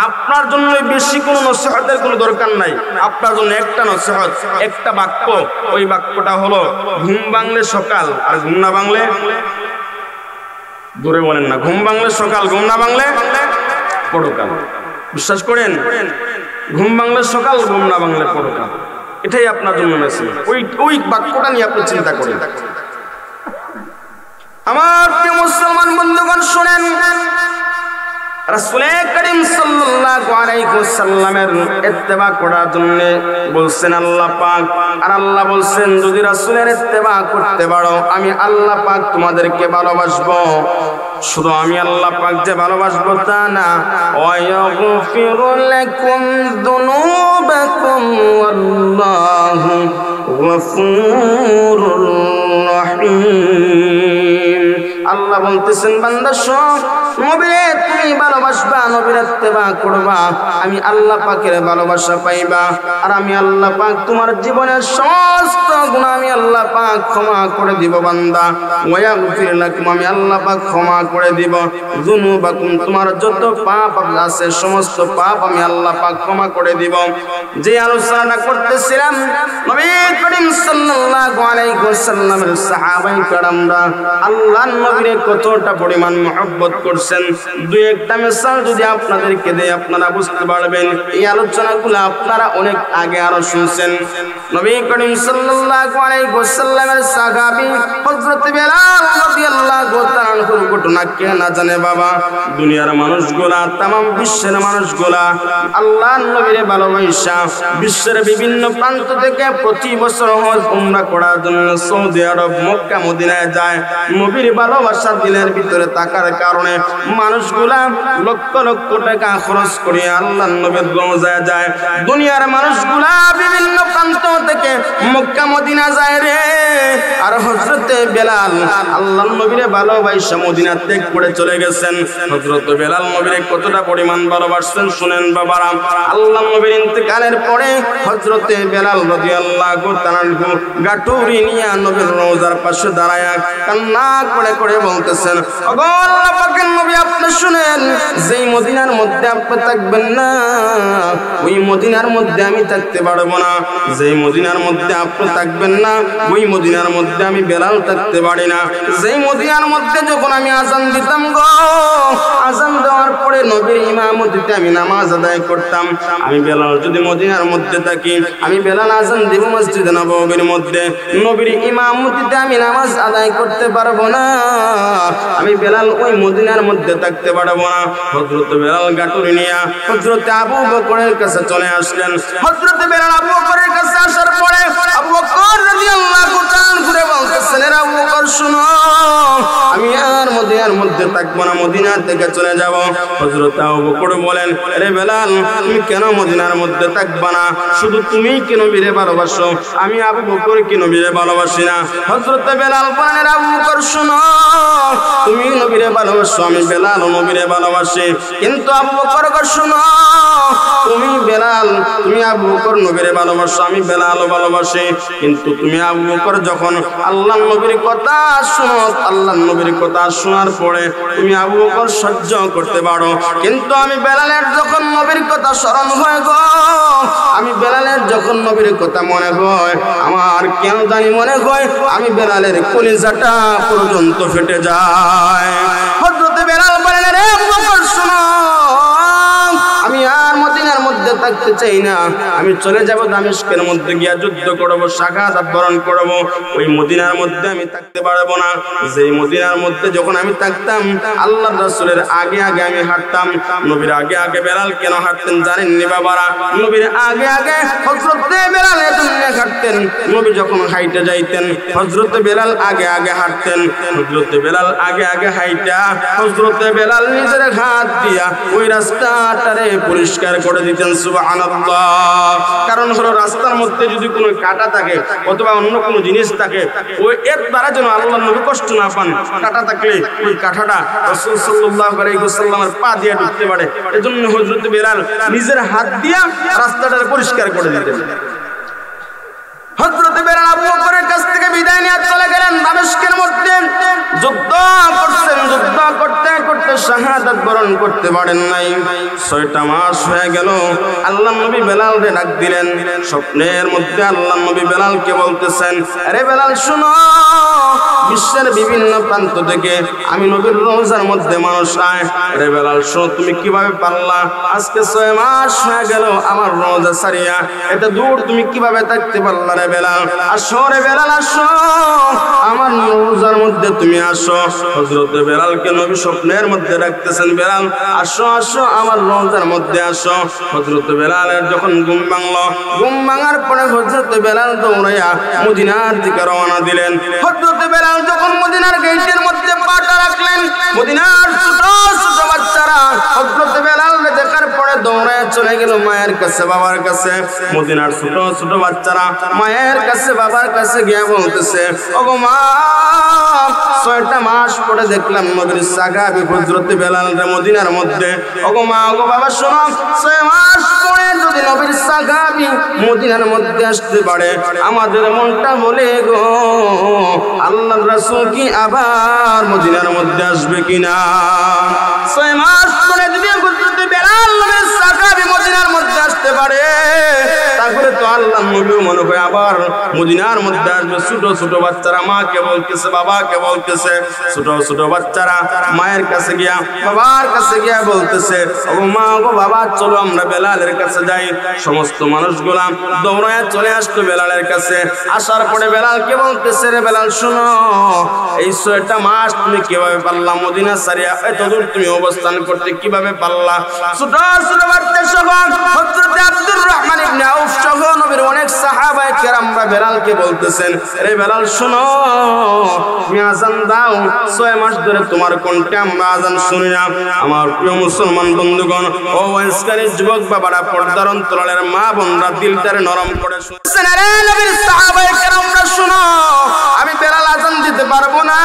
S1: আপনার জন্য বেশি কোনো নসিহতের কোনো দরকার নাই, আপনার জন্য একটা নসিহত, একটা বাক্য, ওই বাক্যটা হলো ঘুম ভাঙলে সকাল আর ঘুম না ভাঙলে, দূরে বলেন না, ঘুম ভাঙলে সকাল, ঘুম না ভাঙলে পরকাল। বিশ্বাস করেন? ঘুম ভাঙলে সকাল, ঘুম না ভাঙলে পরকাল। এটাই আপনার জন্য মেসেজ। ওই বাক্যটা নিয়ে আপনি চিন্তা করেন। আমার প্রিয় মুসলমান বন্ধুগণ শুনেন, রাসূল করিম সাল্লাল্লাহু আলাইহি ওয়াসাল্লামের ইত্তেবা করার জন্য বলছেন আল্লাহ পাক, আর আল্লাহ বলছেন যদি রাসূলের ইত্তেবা করতে পারো আমি আল্লাহ পাক তোমাদেরকে ভালোবাসবো। শুধু আমি আল্লাহ পাক যে ভালোবাসবো তা না, ওয়ায়াগফিরু লাকুম যুনুবাকুম ওয়াল্লাহু গফুরুর রহিম। আল্লাহ বলতেছেন বান্দা শোন, নবীরে তুমি ভালোবাসবা, নবীর ইত্তেবা করবা, আমি আল্লাহ পাকের ভালোবাসা পাইবা, আর আমি আল্লাহ পাক তোমার জীবনের সমস্ত গুনাহ আমি আল্লাহ পাক ক্ষমা করে দিব। বান্দা ওয়ায়াগফির লাকুম, আমি আল্লাহ পাক ক্ষমা করে দিব যুনুবাকুম, তোমার যত পাপ আছে সমস্ত পাপ আমি আল্লাহ পাক ক্ষমা করে দিব। যে আলোচনাটা করতেছিলাম, নবী করিম সাল্লাল্লাহু আলাইহি ওয়াসাল্লামের সাহাবায়ে কেরামরা আল্লাহর নবীরে কতটা পরিমাণ মহব্বত করছেন, দুই একটা মিসাল যদি আপনাদেরকে দেই আপনারা বুঝতে পারবেন। এই আলোচনাগুলো আপনারা অনেক আগে আরো শুনছেন। নবী করিম সাল্লাল্লাহু আলাইহি ওয়াসাল্লামের সাহাবী হযরত বেলাল রাদিয়াল্লাহু তাআলা আনহুর ঘটনা কে না জানে বাবা? দুনিয়ার মানুষগুলা, तमाम বিশ্বের মানুষগুলা আল্লাহর নবীরে ভালোবাসা বিশ্বের বিভিন্ন প্রান্ত থেকে প্রতি বছর হজ উমরা করার জন্য সৌদি আরব মক্কা মদিনায় যায়। নবীর ভালোবাসা দিলের ভিতরে থাকার কারণে মানুষগুলা লক্ষ লক্ষ টাকা খরচ করে আল্লাহর নবীর রওজায় যায়। দুনিয়ার মানুষগুলা বিভিন্ন প্রান্ত থেকে মক্কা মদিনা যায় রে, আর হযরত বেলাল আল্লাহর নবীরে ভালোবাসা মদিনা ত্যাগ করে চলে গেছেন। হযরত বেলাল নবীরে কতটা পরিমাণ ভালোবাসতেন শুনেন বাবারা। আল্লাহর নবীর ইন্তেকালের পরে হযরত বেলাল রাদিয়াল্লাহু তাআলা গাটুরি নিয়ে নবীর রওজার পাশে দাঁড়ায় কান্না করে করে বলতেছেন, ওগো আল্লাহ পাকের নবী আপনি শুনেন, যেই মদিনার মধ্যে আপনি থাকবেন না ওই মদিনার মধ্যে আমি থাকতে পারবো না, যেই মদিনার মধ্যে আপনি থাকবেন না ওই মদিনার মধ্যে আমি বেলাল থাকতে পারি না, যেই মদিনার মধ্যে যখন আমি আজান দিতাম গো, আজান দেওয়ার পরে নবীর ইমামতিতে আমি নামাজ আদায় করতাম। আমি বেলাল যদি মদিনার মধ্যে থাকি, আমি বেলাল আজান দিব মসজিদে নববীর মধ্যে, নবীর ইমামতিতে আমি নামাজ আদায় করতে পারবো না, আমি বেলাল ওই মদিনার মধ্যে থাকতে পারবো না। হযরত বেলাল গাটুরি নিয়া হযরত আবু বকরের কাছে চলে আসলেন। হযরত বেলাল আবু বকরের কাছে আসার পরে আবু বকর রাদিয়াল্লাহু তাআলা ঘুরে বলতেছেন, এরা আবু বকর শুনো, আমি আর মদিনার মধ্যে থাকবো না, মদিনা থেকে চলে যাব। হযরত আবু বকর বলেন, আরে বেলাল তুমি কেন মদিনার মধ্যে থাকবা না? শুধু তুমি কি নবীরে ভালোবাসো? আমি আবু বকর কি নবীরে ভালোবাসি না? হযরত বেলাল বলেন, আবু বকর শুনো, তুমি নবীরে ভালোবাসো, আমি বেলাল নবীরে ভালোবাসি, কিন্তু আবু বকর শুনো, তুমি বেলাল তুমি আবু বকর নবীরে ভালোবাসো, আমি বেলাল ভালোবাসি, কিন্তু তুমি আবু বকর যখন আল্লাহর নবীর কথা শুনো, আল্লাহর নবীর কথা শোনার পরে তুমি আবু বকর সহ্য করতে পারো, কিন্তু আমি বেলালের যখন নবীর কথা স্মরণ হয় গো, আমি বেলালের যখন নবীর কথা মনে হয়, আমার কেন জানি মনে হয় আমি বেলালের কলিজাটা পর্যন্ত ফেটে যায়। হযরত বেলাল বলেন, রে আবু বকর শুনো, আমি আর মদিনার মধ্যে থাকতে চাই না, আমি চলে যাব দামেস্কের মধ্যে গিয়া যুদ্ধ করব, শাহাদাত বরণ করব, ওই মদিনার মধ্যে আমি থাকতে পারবো না। যেই মদিনার মধ্যে যখন আমি থাকতাম, আল্লাহর রাসূলের আগে আগে আমি হাঁটতাম। নবীর আগে আগে বেলাল কেন হাঁটতেন জানেন নি বাবারা? নবীর আগে আগে হযরত বেলাল এজন্য হাঁটতেন, নবী যখন হাইটে যাইতেন হযরত বেলাল আগে আগে হাঁটতেন। হযরত বেলাল আগে আগে হাইটা হযরত বেলাল নিজের হাত দিয়া ওই রাস্তাটারে পরিষ্কার করে দিতেন। সুবহানাল্লাহ। কারণ হলো রাস্তার মধ্যে যদি কোনো কাঁটা থাকে অথবা অন্য কোনো জিনিস থাকে, ওই এর দ্বারা যেন আল্লাহর নবী কষ্ট না পান। কাঁটা থাকলে ওই কাঁটাটা রাসূল সাল্লাল্লাহু আলাইহি ওয়াসাল্লামের পা দিয়ে ঢুকতে পারে, এজন্য হযরত বেলাল নিজের হাত দিয়া রাস্তাটা পরিষ্কার করে দিতেন। হযরত বেলাল আবু বকরের কাছ থেকে বিদায় নিয়ে চলে গেলেন দামেস্কের মধ্যে। যুদ্ধ করছেন, যুদ্ধ করতে করতে শাহাদাত বরণ করতে পারেন নাই। 6টা মাস হয়ে গেল। আল্লাহর নবী বেলালকে ডাক দিলেন। স্বপ্নের মধ্যে আল্লাহর নবী বেলালকে বলতেছেন, আরে বেলাল শুনো, বিশ্বের বিভিন্ন প্রান্ত থেকে আমি নবীর রওজার মধ্যে মানুষ আয়। আরে বেলাল শোনো, তুমি কিভাবে পারলা? আজকে 6 মাস হয়ে গেল আমার রওজা ছাড়িয়া, এটা দূর তুমি কিভাবে থাকতে পারলা রে বেলাল? আসো রে বেলাল, আসো আমার রওজার মধ্যে তুমি আসো। হযরত বেলালকে নবী স্বপ্নের মধ্যে ডাকতেছেন, বেলাল আসো আসো আমার রওজার মধ্যে আসো। হযরত বেলালের যখন ঘুম ভাঙলো, ঘুম ভাঙার পরে হযরত বেলাল দৌড়াইয়া মদিনার দিকে রওনা দিলেন। হযরত বেলাল যখন মদিনার গেটের মধ্যে পাটা রাখলেন, মদিনার ছোট ছোট বাচ্চারা হযরত বেলালকে দেখার পরে দৌড়ায় চলে গেল মায়ের কাছে, বাবার কাছে। মদিনার ছোট ছোট বাচ্চারা মায়ের কাছে, বাবার কাছে গিয়ে বলতেছে, ওগো মা, 6টা মাস পরে দেখলাম নবীর সাহাবী হযরত বেলালকে মদিনার মধ্যে। ওগো মা, ওগো বাবা শোনো, 6 মাস পরে যদি নবীর সাহাবী মদিনার মধ্যে আসতে পারে, আমাদের মনটা বলে গো, আল্লাহর রাসূল কি আবার মদিনার মধ্যে আসবে কিনা? 6 মাস পরে যদি হযরত বেলাল নবীর সাহাবী মদিনার মধ্যে আসতে পারে, তাহলে তো আল্লাহর নবী মনে হয় আবার মদিনার মধ্যে আসবে। ছোট ছোট বাচ্চারা মাকে বলতেছে, বাবাকে বলতেছে, ছোট ছোট বাচ্চারা মায়ের কাছে গিয়া, বাবার কাছে গিয়া বলতেছে, ও মা, ও বাবা, চলো আমরা বেলালের কাছে যাই। সমস্ত মানুষগুলা দৌড়ায় চলে আসতো বেলালের কাছে। আসার পরে বেলালকে বলতেছে, রে বেলাল শুনো, এই 6টা মাস তুমি কিভাবে পারলা মদিনা ছাড়িয়া এত দূর তুমি অবস্থান করতে, কিভাবে পারলা? ছোট ছোট বাচ্চা সহ হযরত আব্দুর রহমান ইবনে আউফ সহ নবীর অনেক সাহাবায়ে কেরামরা বেলালকে বলতেছেন, রে বেলাল শুনো, তুমি আযান দাও, 6 মাস ধরে তোমার কণ্ঠে আমরা আযান শুনি না। আমার প্রিয় মুসলমান বন্ধুগণ, ও ওয়াইসকারী যুবক বাবারা, পর্দার অন্তরালের মা বোনরা, দিলটারে নরম করে শুনছেন, রে নবীর সাহাবায়ে কেরামরা শুনো, আমি বেলাল আযান দিতে পারবো না,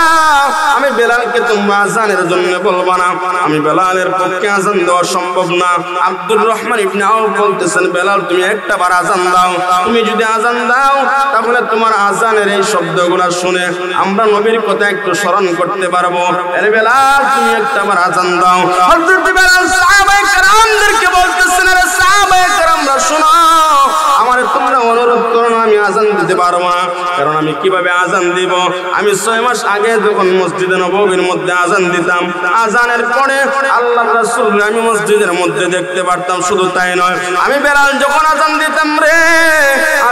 S1: আমি বেলালকে তোমরা আযানের জন্য বলবো না, আমি বেলালের পক্ষে আযান দেওয়া সম্ভব না। আব্দুর রহমান ইবনে আউফ বলতেছেন, বেলাল তুমি একটা বার আযান দাও, তুমি যদি আযান দাও তাহলে তোমার আযানের এই শব্দগুলো শুনে আমরা নবীর কথা একটু স্মরণ করতে পারবো। আরে বেলাল তুমি একটা বার আযান দাও। হযরত বেলাল সাহাবায়ে কেরামদেরকে বলতেছেন, আরে সাহাবায়ে কেরামরা শুনো, আমারে তোমরা অনুরোধ করো না, আমি আযান দিতে পারবো না, কারণ আমি কিভাবে আযান দিব? আমি 6 মাস আগে যখন মসজিদে নববীর মধ্যে আজান দিতাম, আজানের পরে আল্লাহর রাসূল আমি মসজিদের মধ্যে দেখতে পারতাম। শুধু তাই নয়, আমি বেলাল যখন আজান দিতাম রে,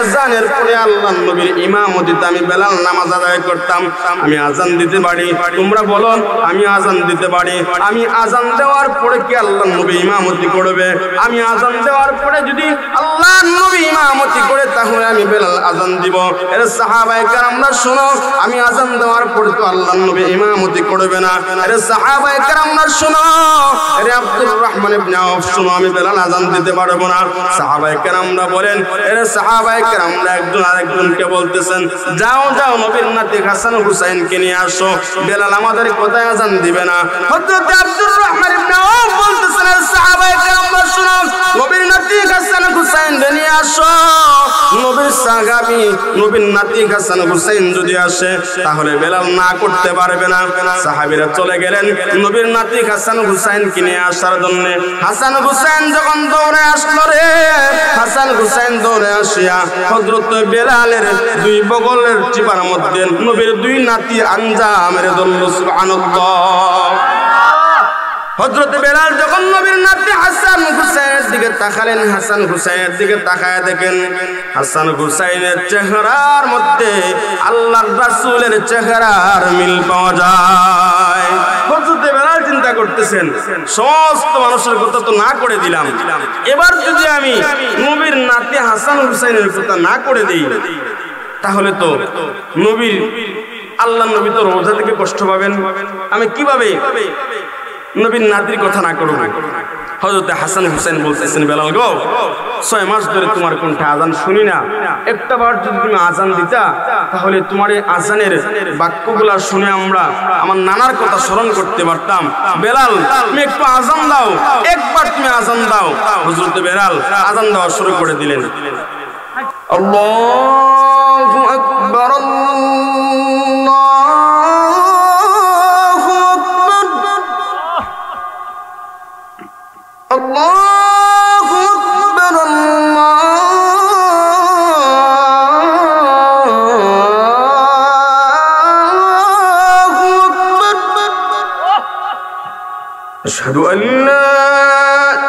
S1: আজানের পরে আল্লাহর নবীর ইমামতিতে আমি বেলাল নামাজ আদায় করতাম। আমি আজান দিতে পারি, তোমরা বলো আমি আজান দিতে পারি। আমি আজান দেওয়ার পরে কি আল্লাহর নবী ইমামতি করবে? আমি আজান দেওয়ার পরে যদি আল্লাহর নবী ইমামতি করে তাহলে আমি বেলাল আজান দিব। এর সাহাবায়ে কেরামরা শোনো, আমি আজান দেওয়ার পরে তো আল্লাহর নবী ইমামতি করবে না। এর সাহাবায়ে কেরামরা শোনো, এর আব্দুর রহমান ইবনে আওফ শোনো, আমি বেলাল আজান দিতে পারবো না। সাহাবায়ে কেরামরা বলেন, এর সাহাবায়ে কেরামরা একজন আরেকজনকে বলতেছেন, যাও যাও নবীর নাতি হাসান হুসাইনকে নিয়ে আসো, বেলাল আমাদের কোথায় আজান দিবে না। হযরত আব্দুর রহমান ইবনে আওফ বলতেছেন, সাহাবায়ে কেরামরা শোনো, নবীর নাতি হাসান হুসাইন নিয়ে আসো। নবীর সাহাবী নবীর নাতি হাসান হুসাইন যদি আসে তাহলে বেলাল না করতে পারবে না। সাহাবীরা চলে গেলেন নবীর নাতি হাসান হুসাইনকে নিয়ে আসার জন্য। হাসান হুসাইন যখন দৌড়ে আসলো রে, হাসান হুসাইন দৌড়ে আসিয়া হযরত বেলালের দুই বগলের চিপার মধ্যে নবীর দুই নাতি আঞ্জা মেরে ধরল। সুবহানাল্লাহ। হযরত বেলাল যখন নবীর নাতি হাসান হুসাইনের দিকে তাকালেন, হাসান হুসাইনের দিকে তাকায় দেখেন হাসান হুসাইনের চেহারার মধ্যে আল্লাহর রাসূলের চেহারার মিল পাওয়া যায়। হযরত বেলাল চিন্তা করতেছেন, সমস্ত মানুষের কথা তো না করে দিলাম, এবার যদি আমি নবীর নাতি হাসান হুসাইনের কথা না করে দেই তাহলে তো নবীর আল্লাহর নবী তো রোজা থেকে কষ্ট পাবেন, আমি কিভাবে নবীর নাতির কথা না করব। হযরত হাসান হুসাইন বলতেছেন, বেলাল গো, 6 মাস ধরে তোমার কণ্ঠে আজান শুনি না, একটা বার যদি তুমি আজান দিতা তাহলে তোমার এই আজানের বাক্যগুলা শুনে আমরা আমার নানার কথা স্মরণ করতে পারতাম। বেলাল তুমি একটু আজান দাও, একবার তুমি আজান দাও। হযরত বেলাল আজান দেওয়া শুরু করে দিলেন। আল্লাহু আকবার, আল্লাহু আকবার, আল্লাহু আকবার। আশহাদু আন লা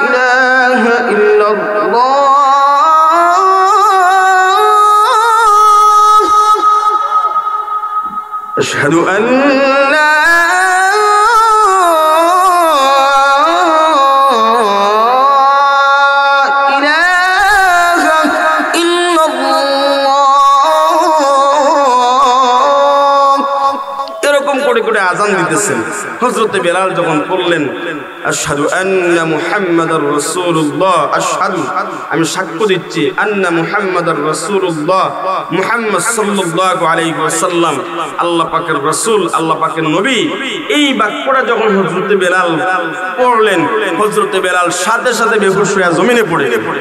S1: ইলাহা ইল্লাল্লাহ, আশহাদু আন লা আজান দিতেছেন। হযরত বেলাল যখন বললেন আশহাদু আন্না মুহাম্মাদার রাসূলুল্লাহ, আশহাদু আমি সাক্ষ্য দিচ্ছি, আন্না মুহাম্মাদার রাসূলুল্লাহ, মুহাম্মদ সাল্লাল্লাহু আলাইহি ওয়াসাল্লাম আল্লাহ পাকের রাসূল, আল্লাহ পাকের নবী, এই বাক্যটা যখন হযরত বেলাল পড়লেন, হযরত বেলাল সাথে সাথে বেহুশ হয়ে জমিনে পড়ে গেলেন।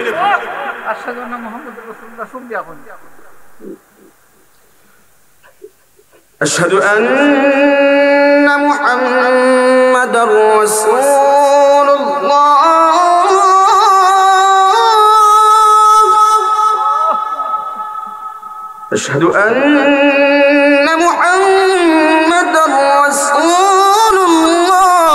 S1: আশহাদু আন্না মুহাম্মাদার রাসূলুল্লাহ, শুনবি এখন أشهد أن محمد رسول الله، أشهد أن محمد رسول الله،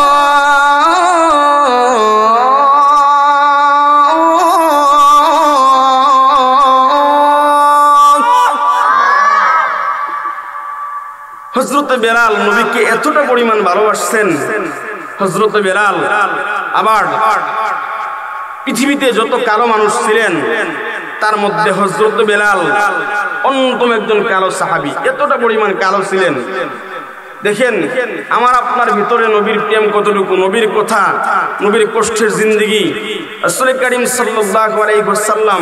S1: হযরত বেলাল নবীকে এতটা পরিমাণ ভালোবাসছেন। হযরত বেলাল আবার পৃথিবীতে যত কালো মানুষ ছিলেন তার মধ্যে হযরত বেলাল অন্যতম একজন কালো সাহাবী, এতটা পরিমাণ কালো ছিলেন। দেখেন আমার আপনার ভিতরে নবীর প্রেম কতটুকু, নবীর কথা, নবীর কষ্টের জিন্দেগি, রাসূল করিম সাল্লাল্লাহু আলাইহি ওয়াসাল্লাম।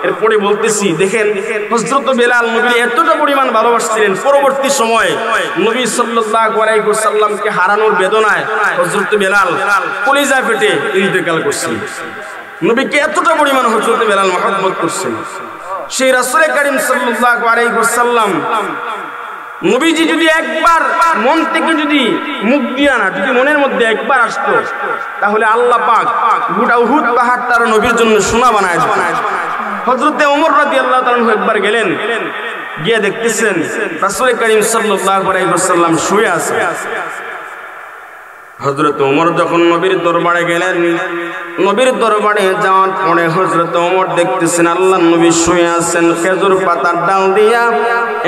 S1: এরপরে বলতেছি, দেখেন হযরত বেলাল নবীর এতটা পরিমাণ ভালোবাসছিলেন, পরবর্তী সময়ে নবী সাল্লাল্লাহু আলাইহি ওয়াসাল্লামকে হারানোর বেদনায় হযরত বেলাল কলিজা ফেটে ইন্তেকাল করছেন। নবীকে এতটা পরিমাণ হযরত বেলাল মহব্বত করছেন। সেই রাসূল করিম সাল্লাল্লাহু আলাইহি ওয়াসাল্লাম নবীজি যদি একবার মন থেকে যদি মুখ দিয়া না, যদি মনের মধ্যে একবার আসতো তাহলে আল্লাহ পাক গোটা উহুদ পাহাড় তার নবীর জন্য সোনা বানায় দিতেন। হযরতে ওমর রাদিয়াল্লাহু তাআলা একবার গেলেন, গিয়ে দেখতেছেন রাসূল করিম সাল্লাল্লাহু আলাইহি ওয়াসাল্লাম শুয়ে আছে। হযরত ওমর যখন নবীর দরবারে গেলেন, নবীর দরবারে যাওয়ার পরে হযরত ওমর দেখতেছেন আল্লাহর নবী শুয়ে আছেন, খেজুর পাতার ডাল দিয়া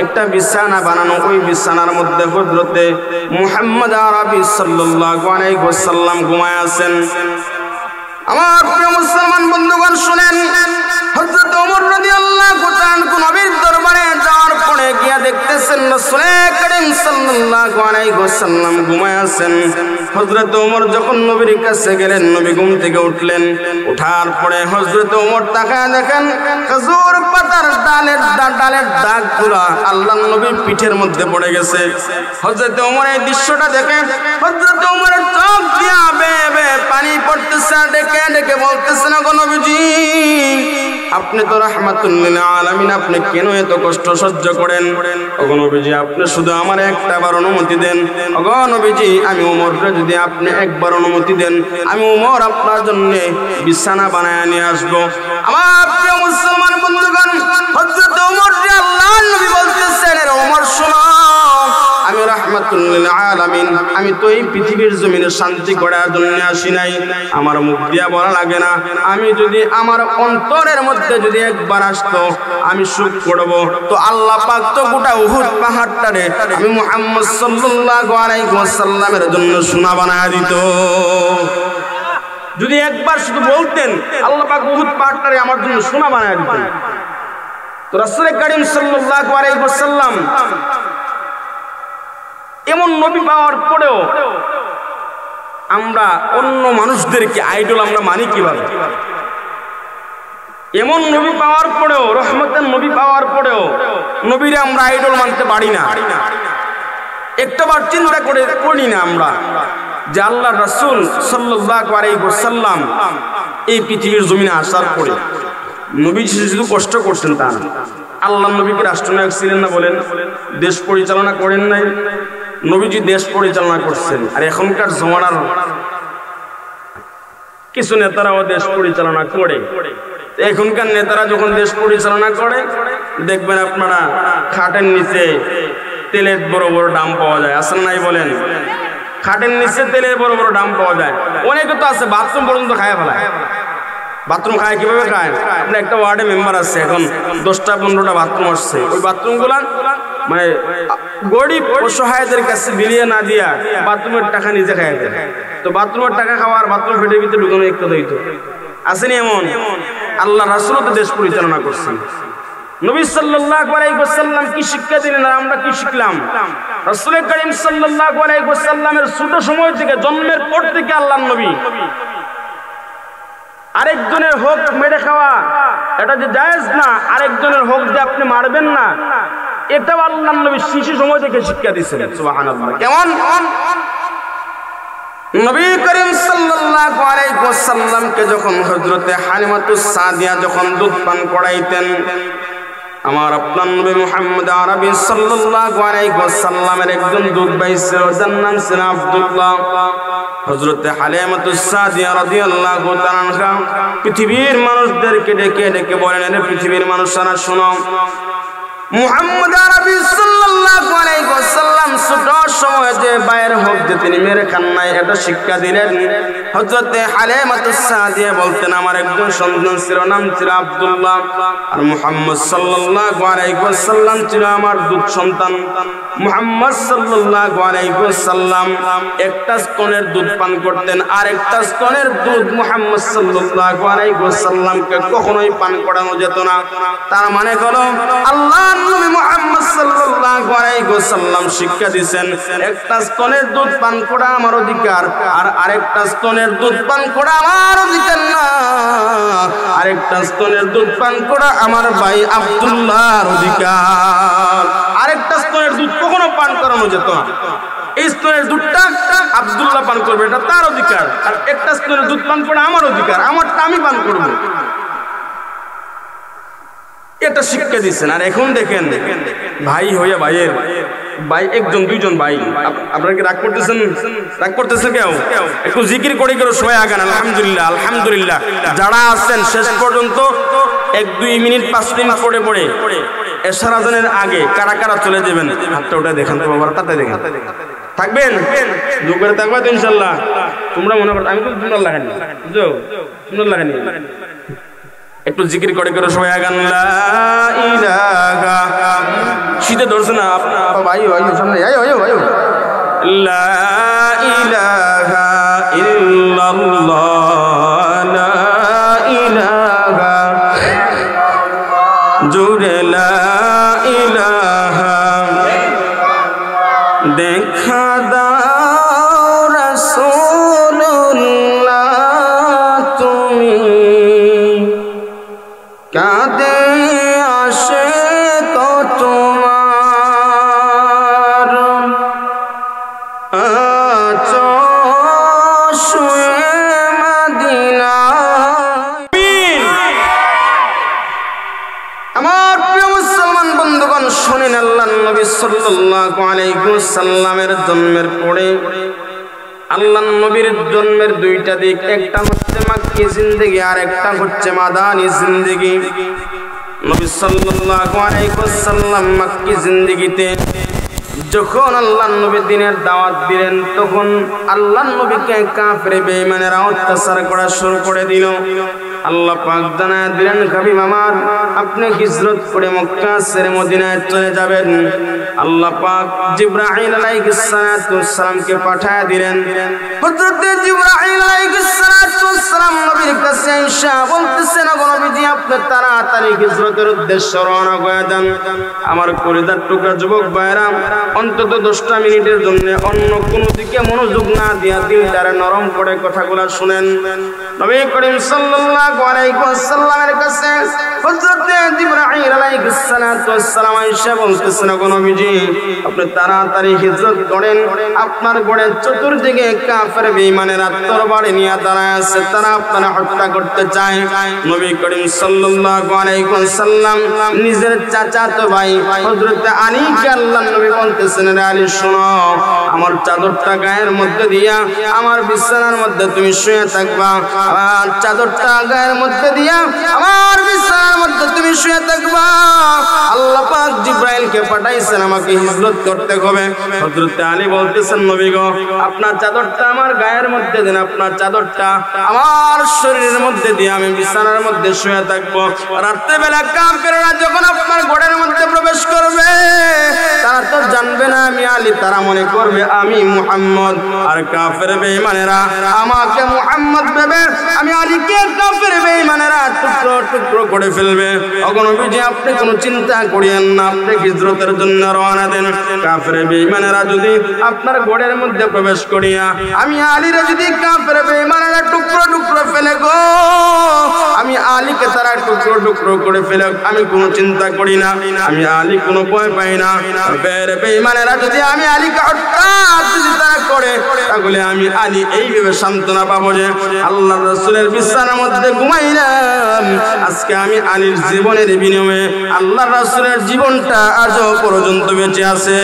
S1: একটা বিছানা বানানো, ওই বিছানার মধ্যে হযরতে মুহাম্মদ আরবি সাল্লাল্লাহু আলাইহি ওয়াসাল্লাম ঘুমায় আছেন। আমার প্রিয় মুসলমান বন্ধুগণ শুনেন, হযরত ওমর রাদিয়াল্লাহু তাআলা নবীর দরবারে যাওয়ার পরে গিয়া দেখতেছেন রাসূল করিম সাল্লাল্লাহু আলাইহি ওয়াসাল্লাম ঘুমায় আছেন। হযরত ওমর যখন নবীর কাছে গেলেন, নবী ঘুম থেকে উঠলেন। ওঠার পরে হযরত ওমর তাকায় দেখেন খেজুর পাতার ডালের দাগগুলা আল্লাহর নবীর পিঠের মধ্যে পড়ে গেছে। হযরত ওমর এই দৃশ্যটা দেখে হযরত ওমরের চোখ দিয়া বেয়ে বেয়ে পানি পড়তেছে, ডেকে ডেকে বলতেছেন ওগো নবীজি, আপনি তো রাহমাতুল লিল আলামিন, আপনি কেন এত কষ্ট সহ্য করেন? ওগো নবীজি, আপনি শুধু আমার একটাবার অনুমতি দেন। ওগো নবীজি, আমি ওমরকে যদি আপনি একবার অনুমতি দেন, আমি ওমর আপনার জন্য বিছানা বানায় নিয়ে আসবো। আমার প্রিয় মুসলমান বন্ধুগণ, হযরত ওমর আল্লাহর নবী বলতেছেন, ওমর শোনো, আমি রাহমাতুল লিল আলামিন, আমি তো এই পৃথিবীর জমিনে শান্তি করার জন্য আসি নাই। আমার মুখ দিয়া বলা লাগে না, আমি যদি আমার অন্তরের মধ্যে যদি একবার আসতো আমি সুখ করব, তো আল্লাহ পাক তো গোটা উহুদ পাহাড়টারে আমি মুহাম্মদ সাল্লাল্লাহু আলাইহি ওয়াসাল্লামের জন্য সোনা বানায় দিত। যদি একবার শুধু বলতেন আল্লাহ পাক উহুদ পাহাড়টারে আমার জন্য সোনা বানায় দিতেন। তো রাসূল করিম সাল্লাল্লাহু আলাইহি ওয়াসাল্লাম এমন নবী পাওয়ার পরেও আমরা অন্য মানুষদেরকে আইডল আমরা মানি কিভাবে? এমন নবী পাওয়ার পরেও, রহমতের নবী পাওয়ার পরেও নবীরে আমরা আইডল মানতে পারি না। একটাবার চিন্তা করি না আমরা যে আল্লাহ রাসূল সাল্লাল্লাহু আলাইহি ওয়াসাল্লাম এই পৃথিবীর জমিনে আসার পরে নবী শুধু কষ্ট করতেন তা না, আল্লাহ নবীকে রাষ্ট্রনায়ক ছিলেন না বলেন, দেশ পরিচালনা করেন নাই, নবীজি দেশ পরিচালনা করছেন। আর এখনকার জমানার কিছু নেতারাও দেশ পরিচালনা করে। এখনকার নেতারা যখন দেশ পরিচালনা করে দেখবেন আপনারা খাটের নিচে তেলের বড় বড় দাম পাওয়া যায়, আসেন নাই বলেন? খাটের নিচে তেলের বড় বড় দাম পাওয়া যায়। অনেকে তো আছে বাথরুম পর্যন্ত খায় ফেলায়। বাথরুম খায় কিভাবে খায়? আপনার একটা ওয়ার্ডে মেম্বার আছে, এখন 10টা 15টা বাথরুম আসছে, ওই বাথরুমগুলা মানে গরিব অসহায়দের কাছে বিলিয়ে না দিয়া বাথরুমের টাকা নিজে খায় দেয়। তো বাথরুমের টাকা খাওয়ার বাথরুম ফেটে ভিতরে ঢুকানো একটু হইতো আসেনি এমন? আল্লাহ রাসূল তো দেশ পরিচালনা করছেন। নবী সাল্লাল্লাহু আলাইহি ওয়াসাল্লাম কি শিক্ষা দিলেন আর আমরা কি শিখলাম? রাসূল করিম সাল্লাল্লাহু আলাইহি ওয়াসাল্লামের ছোট সময় থেকে, জন্মের পর থেকে আল্লাহর নবী আরেকজনের হক মেরে খাওয়া এটা যে জায়েজ না, আরেকজনের হক যে আপনি মারবেন না, এটাও আল্লাহর নবী শিশু সময় থেকে শিক্ষা দিয়েছেন। সুবহানাল্লাহ। কেমন? নবী করিম সাল্লাল্লাহু আলাইহি ওয়াসাল্লামকে যখন হযরতে হালিমাতুস সাদিয়া যখন দুধ পান করাইতেন, আমার আপনার নবী মুহাম্মদ আরবি সাল্লাল্লাহু আলাইহি ওয়াসাল্লামের একজন দুধ ভাই ছিল, যার নাম ছিল আব্দুল্লাহ। হযরতে হালিমাতুস সাদিয়া রাদিয়াল্লাহু তাআলা আনহা পৃথিবীর মানুষদেরকে ডেকে ডেকে বলেন, এর পৃথিবীর মানুষরা শোনো, মুহাম্মদ আরবি সাল্লাল্লাহু আলাইহি ওয়াসাল্লাম ছোট সময়ে যে বাইরের হক যে তিনি মেরে খান নাই, এটা শিক্ষা দিলেন। হযরতে হালিমাতুস সাদিয়া বলতেন, আমার একজন সন্তান ছিল, নাম ছিল আব্দুল্লাহ, আর মুহাম্মদ সাল্লাল্লাহু আলাইহি ওয়াসাল্লাম ছিল আমার দুধ সন্তান। মুহাম্মদ সাল্লাল্লাহু আলাইহি ওয়াসাল্লাম একটা স্তনের দুধ পান করতেন, আর একটা স্তনের দুধ মুহাম্মদ সাল্লাল্লাহু আলাইহি ওয়াসাল্লামকে কখনোই পান করানো যেত না। তার মানে হলো আল্লাহ নবী মুহাম্মদ সাল্লাল্লাহু আলাইহি ওয়াসাল্লাম শিক্ষা দিয়েছেন, একটা স্তনের দুধ পান করা আমার অধিকার, আর আরেকটা স্তনের দুধ পান করা আমার অধিকার না, আরেকটা স্তনের দুধ পান করা আমার ভাই আব্দুল্লাহর অধিকার। আরেকটা স্তনের দুধ কখনো পান করানো যেত না, এই স্তনের দুধটা আব্দুল্লাহ পান করবে, এটা তার অধিকার, আর একটা স্তনের দুধ পান করা আমার অধিকার, আমারটা আমি পান করব, এটা শিক্ষা দিচ্ছেন। আর এখন দেখেন ভাই হইয়া ভাইয়ের ভাই, একজন দুইজন ভাই, আপনারা কি রাগ করতেছেন? রাগ করতেছেন কেউ? একটু জিকির করে কেউ সবাই আগান। আলহামদুলিল্লাহ, আলহামদুলিল্লাহ। যারা আছেন শেষ পর্যন্ত 1-2 মিনিট 5 মিনিট পড়ে এশার আজানের আগে কারা কারা চলে যাবেন হাতটা ওটা দেখান তো বাবা, তাতে দেখেন থাকবেন যোগ করে থাকবে তো ইনশাল্লাহ। তোমরা মনে করো আমি তো সুন্দর লাগানি, বুঝছো সুন্দর লাগানি, একটু জিকির করে করে সবাই আগান লা ইলাহা, শীতে ধরছে না আপনার ভাই ভাই সামনে ভাই লা ইলাহা ইল্লাল্লাহ লা ইলাহা জুড়ে লা ইলাহা দেখা দাও রাসূলুল্লাহ তুমি কাঁদে আসে তো তোমার শুয়ে মদিনা। আমার প্রিয় মুসলমান বন্ধুগণ শুনেন, আল্লাহর নবী সাল্লাল্লাহু আলাইহি ওয়াসাল্লামের জন্মের পরে আল্লাহর নবীর জন্মের দুইটা দিক, একটা হচ্ছে মাক্কি জিন্দেগি আর একটা হচ্ছে মাদানী জিন্দেগি। নবী সাল্লাল্লাহু আলাইহি ওয়াসাল্লাম মাক্কি জিন্দেগিতে যখন আল্লাহর নবী দ্বীনের দাওয়াত দিলেন তখন আল্লাহর নবীকে কাফের বেঈমানেরা অত্যাচার করা শুরু করে দিল। আল্লাহ পাক জানায় দিলেন, হাবিব আমার আপনি হিজরত করে মক্কা ছেড়ে মদিনায় চলে যাবেন। আল্লাহ পাক জিবরাইল আলাইহিস সালামকে পাঠিয়ে দিলেন। হযরত জিবরাইল আলাইহিস সালাম নবীর কাছে এসে বলতেছেন, নবীজি আপনি তাড়াতাড়ি হিজরতের উদ্দেশ্যে রওনা হয়ে যান। আমার কলিজার টুকরা যুবক ভাইরা, অন্তত 10টা মিনিটের জন্য অন্য কোনো দিকে মনোযোগ না দিয়া দিলটারে নরম করে কথাগুলো শুনেন। নবী করিম সাল্লাল্লাহু আলাইহি ওয়াসাল্লামের কাছে হযরত জিবরাইল আলাইহিস সালাম এসে বলতেছেন, নবীজি আপনি তাড়াতাড়ি হিজরত করেন। আপনার গড়ের চতুর্দিকে কাফের বেঈমানেরা তরবারি নিয়ে দাঁড়ায় আছে, তারা আপনারা হত্যা করতে চায়। নবী করিম সাল্লাল্লাহু আলাইহি ওয়াসাল্লাম নিজের চাচাতো ভাই হযরত আলীকে আল্লাহর নবী বলতেছেন, রে আলী শোনো, আমার চাদরটা গায়ের মধ্যে দিয়া আমার বিছানার মধ্যে তুমি শুয়ে থাকবা। আমার চাদরটা গায়ের মধ্যে দিয়া আমার বিছানার মধ্যে তুমি শুয়ে থাকবা। আল্লাহ পাক জিবরাইলকে পাঠাইছেন আমাকে হিজরত করতে হবে। হযরত আলী বলতেছেন, নবী গো আপনার চাদরটা আমার গায়ের মধ্যে দেন, আপনার চাদরটা আমার শরীরের মধ্যে দিয়ে আমি বিছানার মধ্যে শুয়ে থাকবো। রাত্রেবেলা কাফেররা যখন আপনার ঘরের মধ্যে প্রবেশ করবে তারা তো জানবে না আমি আলী, তারা মনে করবে আমি মুহাম্মদ। আর কাফের বেঈমানেরা আমাকে মুহাম্মদ ভেবে আমি আলীকে কাফের বেঈমানেরা টুকরো টুকরো করে ফেলবে। ওগো নবীজি আপনি কোনো চিন্তা করিয়েন না, আপনি হিজরতের জন্য রওনা দেন। কাফের বেঈমানেরা যদি আপনার ঘরের মধ্যে প্রবেশ করিয়া আমি আলীরে যদি কাফের বেঈমানেরা টুকরো টুকরো ফেলে গো, আমি আলীকে তারা টুকরো টুকরো করে ফেলে, আমি কোনো চিন্তা করি না, আমি আলী কোনো ভয় পাই না। বেঈমানেরা যদি আমি আলীকে হত্যা যদি তারা করে তাহলে আমি আলী এইভাবে সান্ত্বনা পাবো যে আল্লাহর রাসূলের বিছানার মধ্যে ঘুমাইলাম, আজকে আমি আলীর জীবনের বিনিময়ে আল্লাহর রাসূলের জীবনটা আজও পর্যন্ত বেঁচে আছে।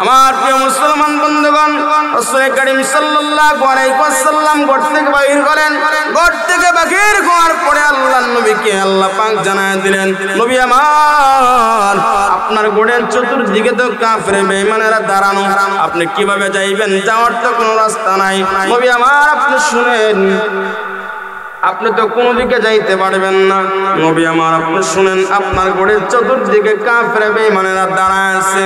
S1: আমার প্রিয় মুসলমান বন্ধুগণ, রাসূল করিম সাল্লাল্লাহু আলাইহি ওয়াসাল্লাম ঘর থেকে বাহির করেন। ঘর থেকে বাহির হওয়ার পরে আল্লাহর নবীকে আল্লাহ পাক জানায় দিলেন, নবী আমার আপনার ঘরের চতুর্দিকে তো কাফের বেঈমানেরা দাঁড়ানো, আপনি কিভাবে যাইবেন? যাওয়ার তো কোনো রাস্তা নাই। নবী আমার আপনি শুনেন, আপনি তো কোনো দিকে যাইতে পারবেন না। নবী আমার আপনি শুনেন, আপনার ঘরের চতুর্দিকে কাফের বেঈমানেরা দাঁড়ায় আছে।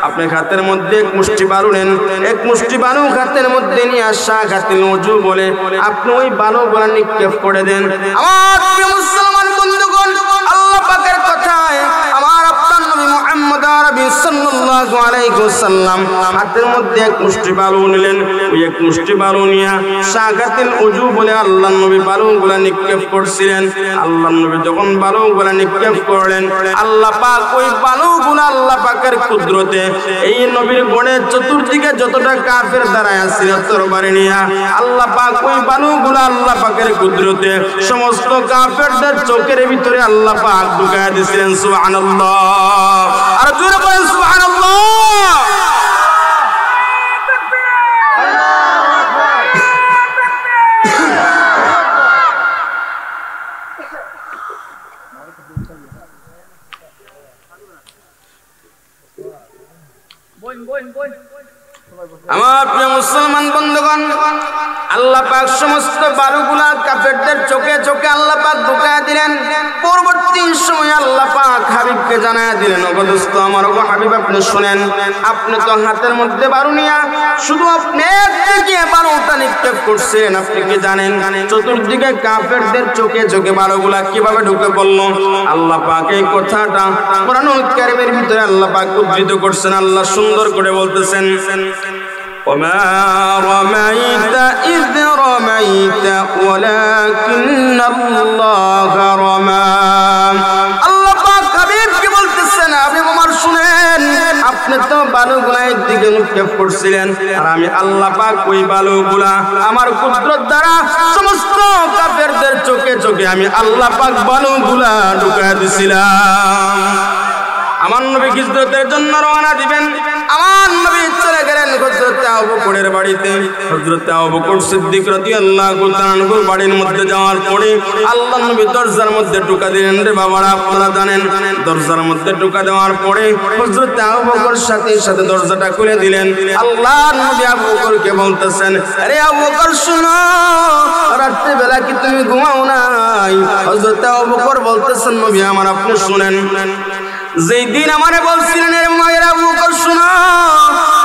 S1: আপনি হাতের মধ্যে এক মুষ্টি বালু নেন, এক মুষ্টি বালু হাতের মধ্যে নিয়ে আসা হাতে ওযু বলে আপনি ওই বালুগুলো নিক্ষেপ করে দেন। আমার প্রিয় মুসলমান বন্ধুগণ, আল্লাহ পাকের কথায় আমার আপনার নবী মুহাম্মদ আরবি সাল্লাল্লাহু আলাইহি ওয়াসাল্লাম হাতের মধ্যে এক মুষ্টি বালু নিলেন। ওই এক মুষ্টি বালু নিয়ে শাগাতিল ওযু বলে আল্লাহর নবী বালুগুলা নিক্ষেপ করছিলেন। আল্লাহর নবী যখন বালুগুলা নিক্ষেপ করলেন, আল্লাহ পাক ওই বালুগুলা আল্লাহ পাকের কুদরতে এই নবীর গড়ের চতুর্দিকে যতটা কাফের দাঁড়ায় আছে তরবারি নিয়ে আল্লাহ পাক ওই বালুগুলা আল্লাহ পাকের কুদরতে সমস্ত কাফেরদের চোখের ভিতরে আল্লাহ পাক ঢুকায় দিয়েছিলেন। সুবহানাল্লাহ, আর জোরে বলেন সুবহানাল্লাহ। বন্ধুগণ, আল্লাহ পাক সমস্ত বালুগুলা কাফেরদের চোখে চোখে আল্লাহ পাক ঢুকায়া দিলেন। পরবর্তী সময় আল্লাহ পাক হাবিবকে জানায়া দিলেন, ওগো দোস্ত আমার, ওগো হাবিব, আপনি শুনেন, আপনি তো হাতের মধ্যে বালু নিয়া শুধু আপনি একদিকে বালুটা নিক্ষেপ করছেন, আপনি কি জানেন চতুর্দিকে কাফেরদের চোখে চোখে বালুগুলা কিভাবে ঢুকে পড়ল? আল্লাহ পাক এই কথাটা কোরআনুল কারীমের ভিতরে আল্লাহ পাক উদ্ধৃত করছেন। আল্লাহ সুন্দর করে বলতেছেন, وما رميت إذ رميت ولكن الله رمى। আল্লাহ পাক হাবিবকে বলতেছেন, আপনি আমার শুনেন, আপনি তো বালুগুলা একদিকে নিক্ষেপ করছিলেন, আর আমি আল্লাহ পাক ওই বালুগুলা আমার কুদরত দ্বারা সমস্ত কাফেরদের চোখে চোখে আমি আল্লাহ পাক বালুগুলা ঢুকায় দিছিলাম। আমার নবী হিজরতের জন্য রওনা দিবেন। আমার নবী চলে গেলেন হযরত আবু বকরের বাড়িতে। হযরত আবু বকর সিদ্দিক রাদিয়াল্লাহু তাআলা আনহুর বাড়ির মধ্যে যাওয়ার পরে আল্লাহর নবী দরজার মধ্যে ঢুকা দিলেন। রে বাবারা, আপনারা জানেন, দরজার মধ্যে ঢুকা দেওয়ার পরে হযরত আবু বকর সাথে সাথে দরজাটা খুলে দিলেন। আল্লাহর নবী আবু বকরকে বলতেছেন, আরে আবু বকর শুনো, রাত্রি বেলা কি তুমি ঘুমাও নাই? হযরত আবু বকর বলতেছেন, নবী আমার, আপনি শুনেন, যেই দিন আমারে বলছিলেন এর মায়ের আবু বকর শুনো,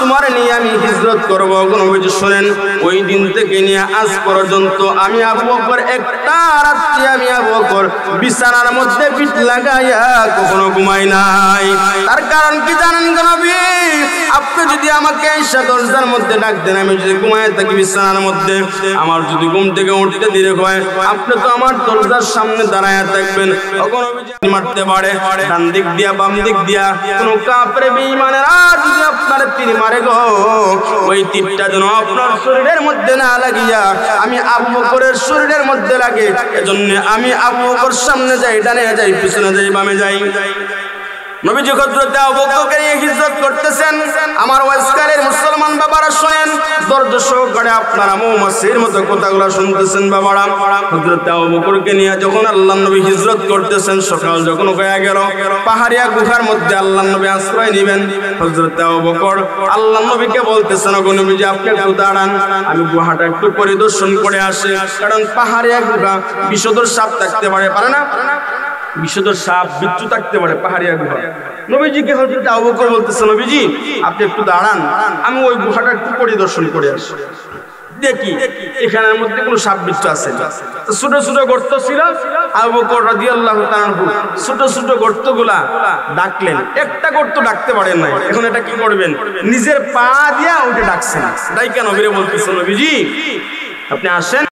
S1: তোমার নিয়ে আমি হিজরত করব, নবীজি শুনেন, ওই দিন থেকে নিয়ে আজ পর্যন্ত আমি আবু বকর একটা রাত্রি আমি আবু বকর বিছানার মধ্যে পিঠ লাগাইয়া কখনো ঘুমাই নাই। তার কারণ কি জানেন গো নবী? আপনি যদি আমাকে এসে দরজার মধ্যে ডাক দেন, আমি যদি ঘুমায় থাকি বিছানার মধ্যে, আমার যদি ঘুম থেকে উঠতে দেরি হয়, আপনি তো আমার দরজার সামনে দাঁড়ায়া থাকবেন, তখন নবীজি মারতে পারে ডান দিক দিয়া বাম দিক দিয়া, কোন কাফের বেঈমানেরা যদি আপনার তীর মারে গো, ওই তীরটা যেন আপনার শরীরের মধ্যে না লাগিয়া আমি আবু বকরের শরীরের মধ্যে লাগে। এজন্য আমি আবু বকর সামনে যাই, ডানে যাই, পিছনে যাই, বামে যাই। নবীজি হযরত আবু বকরকে নিয়ে হিজরত করতেছেন। আমার ওয়াইসকারের মুসলমান বাবারা শুনেন, ধৈর্য সহকারে আপনারা মৌমাছির মতো কথাগুলো শুনতেছেন বাবারা। হযরত আবু বকরকে নিয়ে যখন আল্লাহর নবী হিজরত করতেছেন, সকাল যখন হয়ে গেল, পাহাড়িয়া গুহার মধ্যে আল্লাহর নবী আশ্রয় নেবেন। হযরত আবু বকর আল্লাহর নবীকে বলতেছেন, ওগো নবীজি, আপনি একটু দাঁড়ান, আমি গুহাটা একটু পরিদর্শন করে আসি, কারণ পাহাড়িয়া গুহা বিষধর সাপ থাকতে পারে না, বিষধর সাপ বিচ্ছু থাকতে পারে পাহাড়িয়া গুহা। নবীজিকে হযরত আবু বকর বলতেছে, নবীজি আপনি একটু দাঁড়ান, আমি ওই গুহাটা একটু পরিদর্শন করে আসি, দেখি এখানের মধ্যে কোনো সাপ বিচ্ছু আছে। ছোট ছোট গর্ত ছিল, আবু বকর রাদিয়াল্লাহু তাআলা আনহু ছোট ছোট গর্তগুলা ডাকলেন, একটা গর্ত ডাকতে পারেন নাই। এখন এটা কি করবেন? নিজের পা দিয়া ওটা ডাকছেন, তাই কেন নবীরে বলতেছে, নবীজি আপনি আসেন।